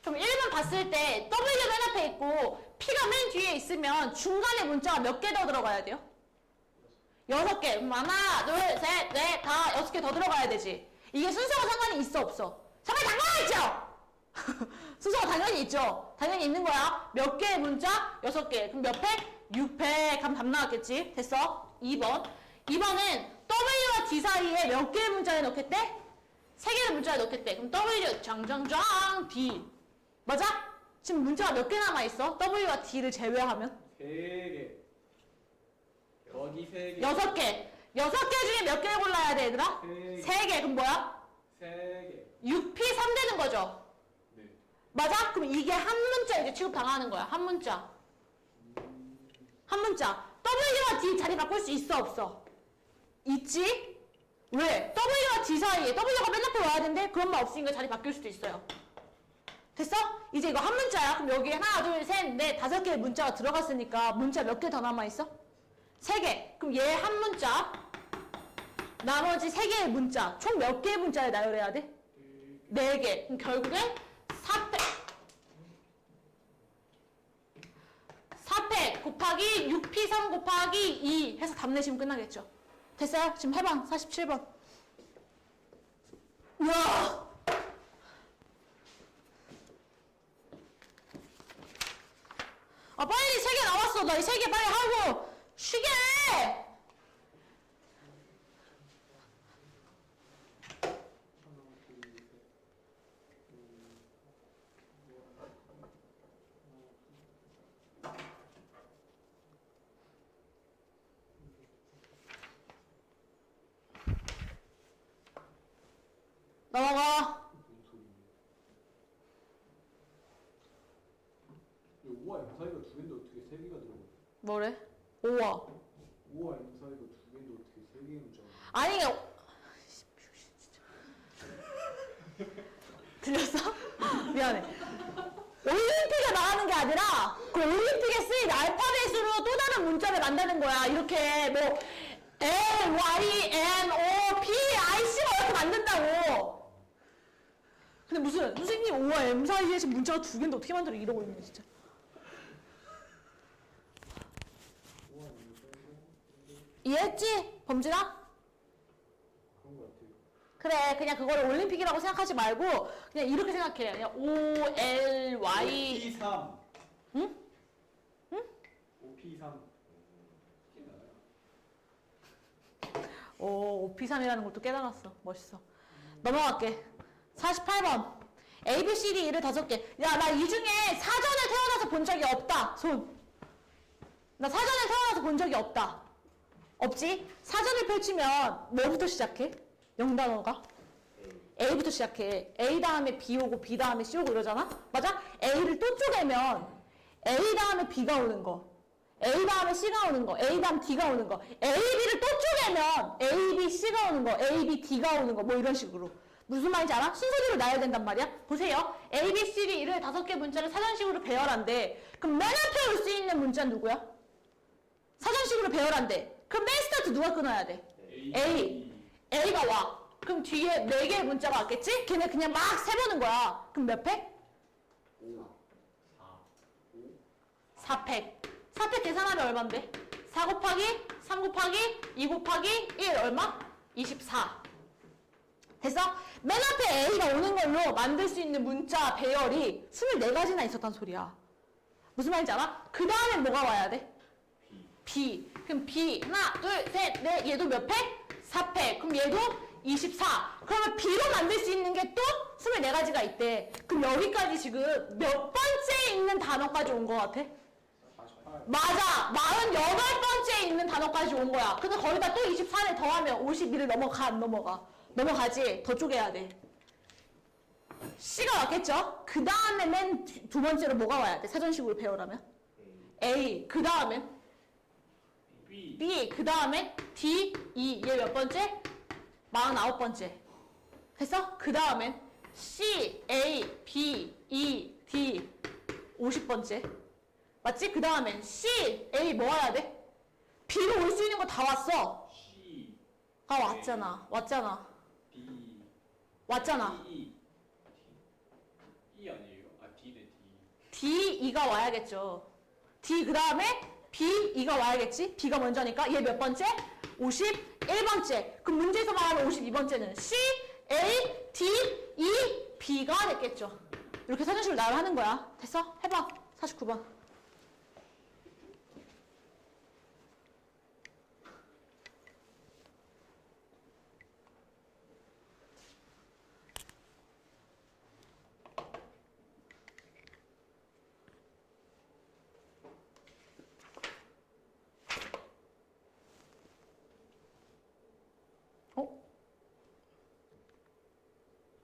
Speaker 1: 그럼 1번 봤을 때 W가 맨 앞에 있고 P가 맨 뒤에 있으면 중간에 문자가 몇 개 더 들어가야 돼요? 6개. 그럼 하나, 둘, 셋, 넷, 다 6개 더 들어가야 되지. 이게 순서가 상관이 있어 없어? 상관이 당연히 있죠! 순서가 당연히 있죠. 당연히 있는 거야. 몇 개의 문자? 6개. 그럼 몇 팩? 6팩. 하면 답 나왔겠지. 됐어. 2번. 2번은 W와 D 사이에 몇 개의 문자를 넣겠대? 3개의 문자를 넣겠대. 그럼 W 장장장 D. 맞아? 지금 문자가 몇 개 남아있어? W와 D를 제외하면?
Speaker 4: 3개 여기 3개
Speaker 1: 6개. 6개 중에 몇 개를 골라야 돼, 얘들아? 3개. 그럼 뭐야?
Speaker 4: 3개
Speaker 1: 6P3 되는 거죠?
Speaker 4: 네.
Speaker 1: 맞아? 그럼 이게 한 문자 이제 취급당하는 거야. 한 문자. 한 문자. W와 D 자리 바꿀 수 있어, 없어? 있지? 왜? W와 D 사이에 W가 맨 앞에 와야 되는데 그런 말 없으니까 자리 바뀔 수도 있어요. 됐어? 이제 이거 한 문자야. 그럼 여기 하나, 둘, 셋, 넷, 5개의 문자가 들어갔으니까 문자 몇 개 더 남아있어? 3개. 그럼 얘 한 문자. 나머지 3개의 문자. 총 몇 개의 문자를 나열해야 돼? 4개. 그럼 결국엔 4팩 곱하기 6P3 곱하기 2 해서 답 내시면 끝나겠죠. 됐어요? 지금 해봐. 47번. 우와! 아 빨리 3개 나왔어. 나 이 3개 빨리 하고 쉬게 해. 넘어가.
Speaker 4: 5와 M 사이가 2개인데 어떻게 3개가 들어가요?
Speaker 1: 뭐래? 5와.
Speaker 4: 5와 M 사이가 2개인데 어떻게 3개의 문자가
Speaker 1: 아니 들렸어? 미안해. 올림픽에 나가는 게 아니라 그 올림픽에 쓰인 알파벳으로 또 다른 문자를 만드는 거야. 이렇게 뭐 L, Y, N, O, P, I, C 뭐 이렇게 만든다고. 근데 무슨 선생님 O와 M 사이에 지금 문자가 2개인데 어떻게 만들어 이러고 있네 진짜. 이해했지? 범진아?
Speaker 4: 그런 것 같아요.
Speaker 1: 그래 그냥 그거를 올림픽이라고 생각하지 말고 그냥 이렇게 생각해. 그냥 O, L, Y
Speaker 4: P3
Speaker 1: 응? 응?
Speaker 4: OP3
Speaker 1: 오, P3이라는 것도 깨달았어. 멋있어. 넘어갈게. 48번. A, B, C, D, 1을 5개. 야, 나 이 중에 사전에 태어나서 본 적이 없다. 손. 나 사전에 태어나서 본 적이 없다. 없지? 사전을 펼치면 뭐부터 시작해? 영단어가? A부터 시작해. A 다음에 B 오고 B 다음에 C 오고 이러잖아? 맞아? A를 또 쪼개면 A 다음에 B가 오는 거, A 다음에 C가 오는 거, A 다음 D가 오는 거, A, B를 또 쪼개면 A, B, C가 오는 거, A, B, D가 오는 거, 뭐 이런 식으로. 무슨 말인지 알아? 순서대로 놔야 된단 말이야. 보세요. A, B, C, D를 5개 문자를 사전식으로 배열한대. 그럼 맨 앞에 올 수 있는 문자는 누구야? 사전식으로 배열한대. 그럼 맨 스타트 누가 끊어야 돼? A. A가 와. 그럼 뒤에 4개의 문자가 왔겠지? 걔네 그냥 막 세보는 거야. 그럼 몇 팩? 4팩. 4팩 계산하면 얼만데? 4 곱하기 3 곱하기 2 곱하기 1 얼마? 24. 됐어? 맨 앞에 A가 오는 걸로 만들 수 있는 문자 배열이 24가지나 있었단 소리야. 무슨 말인지 알아? 그 다음에 뭐가 와야 돼? B. 그럼 B 하나 둘 셋 넷 얘도 몇 팩? 4팩. 그럼 얘도 24. 그러면 B로 만들 수 있는 게 또 24가지가 있대. 그럼 여기까지 지금 몇 번째 있는 단어까지 온 거 같아?
Speaker 4: 48.
Speaker 1: 맞아. 48번째 있는 단어까지 온 거야. 근데 거기다 또 24를 더하면 52를 넘어가 안 넘어가? 넘어가지. 더 쪼개야 돼. C가 왔겠죠? 그 다음에 맨 두 번째로 뭐가 와야 돼? 사전식으로 배우라면? A. 그 다음엔 B. 그 다음에 D, E. 얘 몇 번째? 49번째. 됐어? 그 다음엔 C, A, B, E, D. 50번째. 맞지? 그 다음엔 C, A 뭐 와야 돼? B로 올 수 있는 거 다 왔어.
Speaker 4: C,
Speaker 1: 아, 왔잖아. 왔잖아.
Speaker 4: D,
Speaker 1: 왔잖아.
Speaker 4: E, E 아니에요? 아 D네 D.
Speaker 1: D, E가 와야겠죠. D 그 다음에 B, E가 와야겠지? B가 먼저니까 얘 몇 번째? 51번째. 그럼 문제에서 말하는 52번째는 C, A, D, E, B가 됐겠죠. 이렇게 사전식으로 나열을 하는 거야. 됐어? 해봐. 49번.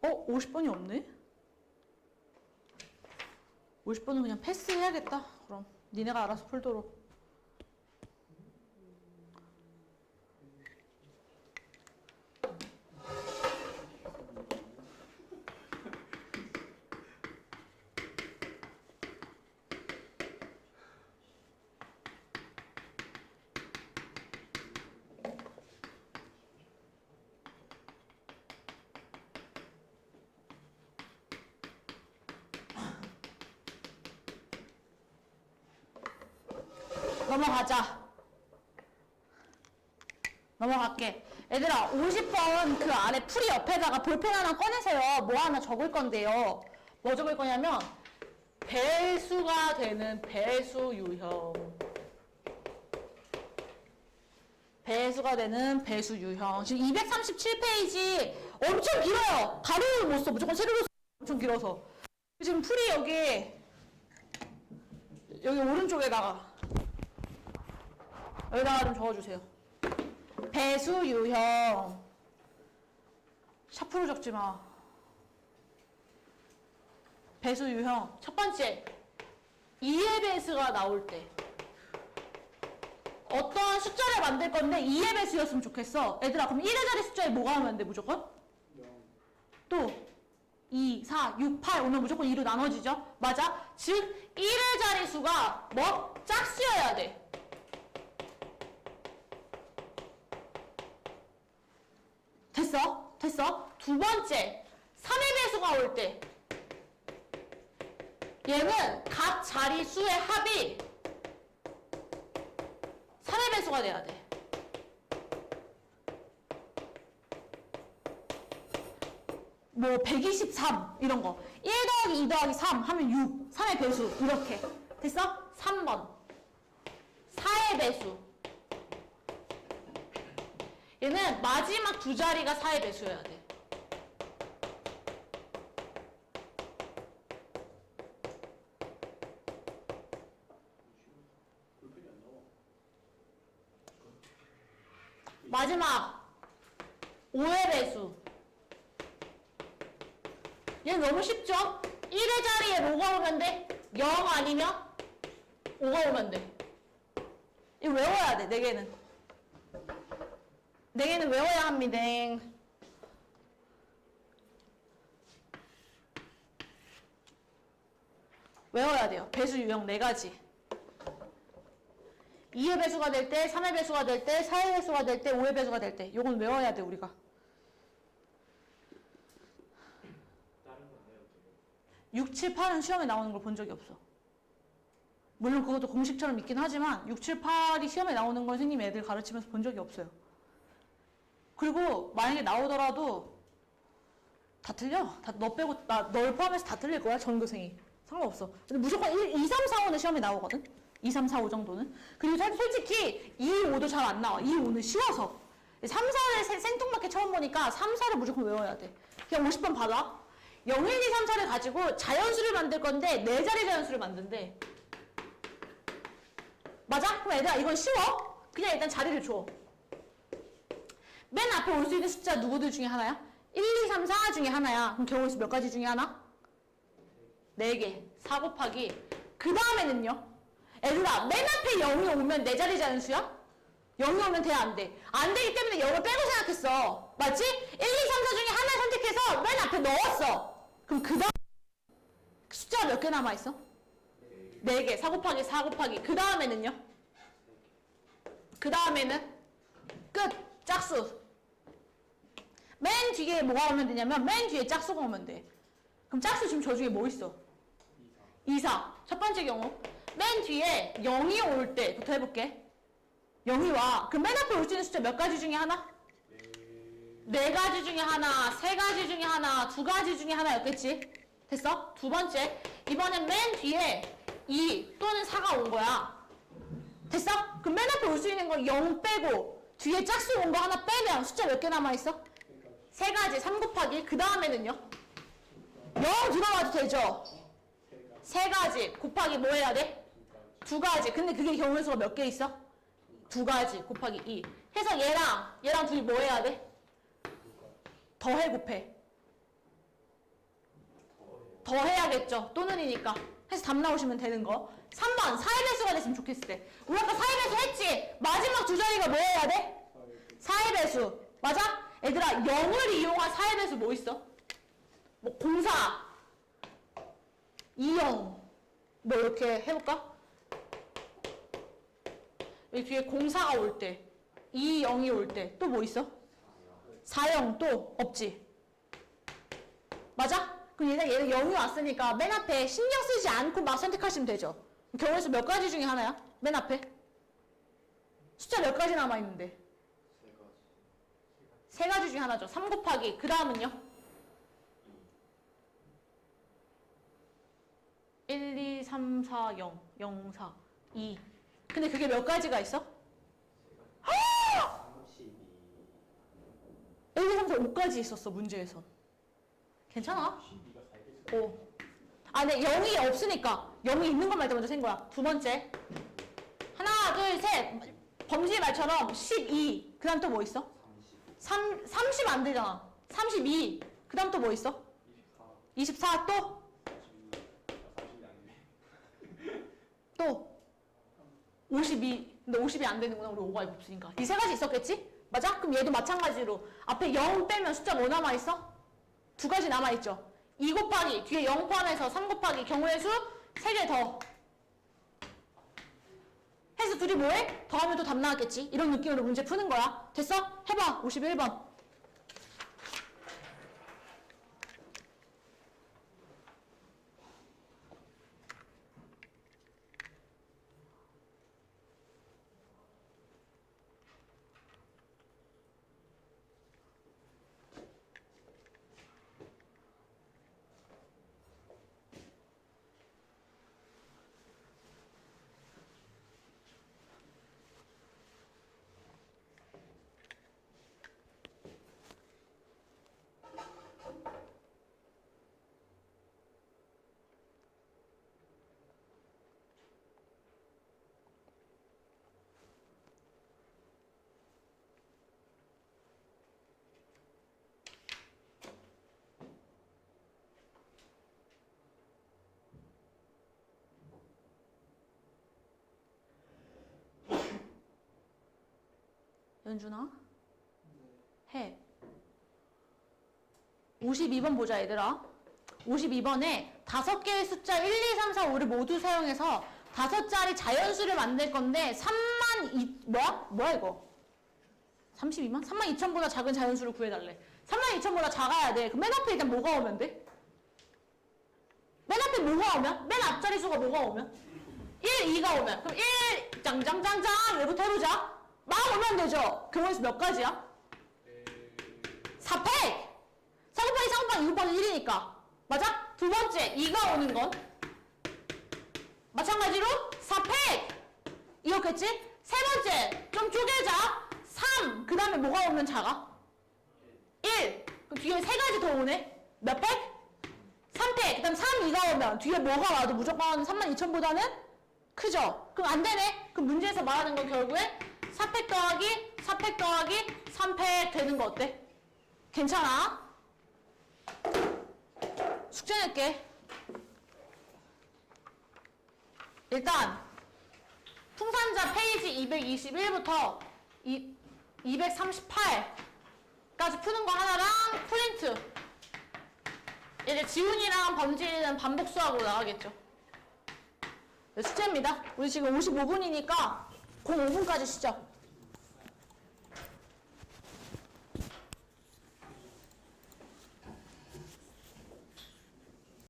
Speaker 1: 어? 50번이 없네? 50번은 그냥 패스해야겠다. 그럼 니네가 알아서 풀도록. 넘어가자. 넘어갈게. 얘들아, 50번 그 아래 풀이 옆에다가 볼펜 하나 꺼내세요. 뭐 하나 적을 건데요. 뭐 적을 거냐면 배수가 되는 배수 유형. 배수가 되는 배수 유형. 지금 237페이지 엄청 길어요. 가로를 못 써. 무조건 세로로 써. 엄청 길어서. 지금 풀이 여기 오른쪽에다가 여기다가 좀 적어주세요. 배수 유형. 샤프로 적지 마. 배수 유형. 첫 번째, 2의 배수가 나올 때 어떤 숫자를 만들 건데 2의 배수였으면 좋겠어. 얘들아, 그럼 1의 자리 숫자에 뭐가 오면 돼, 무조건? 또 2, 4, 6, 8 오면 무조건 2로 나눠지죠? 맞아? 즉 1의 자리 수가 뭐? 짝수여야 돼. 됐어? 됐어? 두 번째, 3의 배수가 올 때 얘는 각 자리 수의 합이 3의 배수가 돼야 돼. 뭐 123 이런 거 1 더하기 2 더하기 3 하면 6 3의 배수 이렇게 됐어? 3번 4의 배수 얘는 마지막 두 자리가 4의 배수여야 돼.
Speaker 4: 볼펜이 안 나와.
Speaker 1: 마지막 5의 배수. 얘는 너무 쉽죠? 1의 자리에 뭐가 오면 돼? 0 아니면 5가 오면 돼. 이거 외워야 돼, 4개는. 4개는 외워야 합니다. 외워야 돼요. 배수 유형 4가지. 2의 배수가 될 때, 3의 배수가 될 때, 4의 배수가 될 때, 5의 배수가 될 때. 요건 외워야 돼, 우리가.
Speaker 3: 다른 거 안 해도 돼요?
Speaker 1: 6, 7, 8은 시험에 나오는 걸 본 적이 없어. 물론 그것도 공식처럼 있긴 하지만 6, 7, 8이 시험에 나오는 걸 선생님이 애들 가르치면서 본 적이 없어요. 그리고 만약에 나오더라도 다 틀려. 다 너 빼고 널 포함해서 다 틀릴 거야, 전교생이. 상관없어. 근데 무조건 1, 2, 3, 4, 5는 시험에 나오거든. 2, 3, 4, 5 정도는. 그리고 솔직히 2, 5도 잘 안 나와. 2, 5는 쉬워서. 3, 4를 생뚱맞게 처음 보니까 3, 4를 무조건 외워야 돼. 그냥 50번 받아. 0, 1, 2, 3, 4를 가지고 자연수를 만들 건데 4자리 자연수를 만든대. 맞아? 그럼 얘들아 이건 쉬워. 그냥 일단 자리를 줘. 맨 앞에 올 수 있는 숫자 누구들 중에 하나야? 1, 2, 3, 4 중에 하나야. 그럼 경우의 수 몇 가지 중에 하나? 4개. 4 곱하기. 그 다음에는요? 얘들아 맨 앞에 0이 오면 4자리 자연수야? 0이 오면 돼, 안 돼? 안 되기 때문에 0을 빼고 생각했어. 맞지? 1, 2, 3, 4 중에 하나를 선택해서 맨 앞에 넣었어. 그럼 그 다음 숫자가 몇 개 남아있어? 4개. 4 곱하기 4 곱하기. 그 다음에는요? 그 다음에는 끝. 짝수. 맨 뒤에 뭐가 오면 되냐면 맨 뒤에 짝수가 오면 돼. 그럼 짝수 지금 저 중에 뭐 있어? 2, 4. 첫 번째 경우. 맨 뒤에 0이 올 때부터 해볼게. 0이 와. 그럼 맨 앞에 올 수 있는 숫자 몇 가지 중에 하나? 4가지 중에 하나, 3가지 중에 하나, 2가지 중에 하나였겠지? 됐어? 두 번째. 이번엔 맨 뒤에 2 또는 4가 온 거야. 됐어? 그럼 맨 앞에 올 수 있는 거 0 빼고 뒤에 짝수 온 거 하나 빼면 숫자 몇 개 남아있어? 3가지. 3 곱하기. 그 다음에는요? 0 들어가도 되죠? 3가지. 곱하기 뭐 해야 돼? 2가지. 근데 그게 경우의 수가 몇 개 있어? 2가지. 곱하기 2. 해서 얘랑 둘이 뭐 해야 돼? 더해 곱해. 더 해야겠죠. 또는이니까. 해서 답 나오시면 되는 거. 3번 4의 배수가 됐으면 좋겠을 때. 우리 아까 4의 배수 했지? 마지막 두 자리가 뭐 해야 돼? 4의 배수. 맞아? 얘들아 0을 이용한 4의 배수 뭐 있어? 뭐 공사 2형 뭐 이렇게 해볼까? 여기 뒤에 공사가 올 때 2형이 올 때 또 뭐 있어? 4형 또 없지? 맞아? 그럼 얘는 0이 왔으니까 맨 앞에 신경 쓰지 않고 막 선택하시면 되죠. 경우의 수 몇 가지 중에 하나야? 맨 앞에? 숫자 몇 가지 남아있는데? 3가지 중에 하나죠. 3 곱하기. 그 다음은요? 1, 2, 3, 4, 0. 0, 4, 2. 근데 그게 몇 가지가 있어? 1, 2, 3, 4, 5까지 있었어, 문제에서. 괜찮아? 5. 아, 네, 0이 없으니까. 0이 있는 것만 일단 먼저 센 거야. 두 번째. 하나, 둘, 셋. 범죄의 말처럼 12. 그 다음 또 뭐 있어? 30 안 되잖아. 32. 그 다음 또 뭐 있어? 24 또? 또 52. 근데 50이 안 되는구나. 우리 5가 없으니까. 이 세 가지 있었겠지? 맞아? 그럼 얘도 마찬가지로 앞에 0 빼면 숫자 뭐 남아있어? 2가지 남아있죠. 2 곱하기 뒤에 0 포함해서 3 곱하기 경우의 수 3개 더 해서 둘이 뭐해? 더하면 또 답 나왔겠지? 이런 느낌으로 문제 푸는 거야. 됐어? 해봐. 51번. 연준아? 해. 52번 보자, 얘들아. 52번에 5개의 숫자 1, 2, 3, 4, 5를 모두 사용해서 5자리 자연수를 만들 건데 뭐야 이거? 32만? 32,000보다 작은 자연수를 구해달래. 32,000보다 작아야 돼. 그럼 맨 앞에 일단 뭐가 오면 돼? 맨 앞에 뭐가 오면? 맨 앞자리 수가 뭐가 오면? 1, 2가 오면. 그럼 1, 짱짱짱짱 얘부터 해보자. 막 오면 되죠? 경우의 수 몇 가지야? 4팩! 4 곱하기 3 곱하기 2 곱하기 1이니까. 맞아? 두 번째, 2가 오는 건? 마찬가지로 4팩! 이었겠지? 세 번째, 좀 쪼개자. 3, 그 다음에 뭐가 오면 작아? 1. 그럼 뒤에 세 가지 더 오네? 몇 팩? 3팩. 그 다음 3, 2가 오면 뒤에 뭐가 와도 무조건 32,000보다는 크죠? 그럼 안 되네? 그럼 문제에서 말하는 건 결국에 4팩 더하기 4팩 더하기 3팩 되는 거 어때? 괜찮아? 숙제 낼게. 일단 풍산자 페이지 221부터 238까지 푸는 거 하나랑 프린트. 이제 지훈이랑 범진이는 반복 수학으로 나가겠죠. 네, 숙제입니다. 우리 지금 55분이니까 05분까지 쉬죠.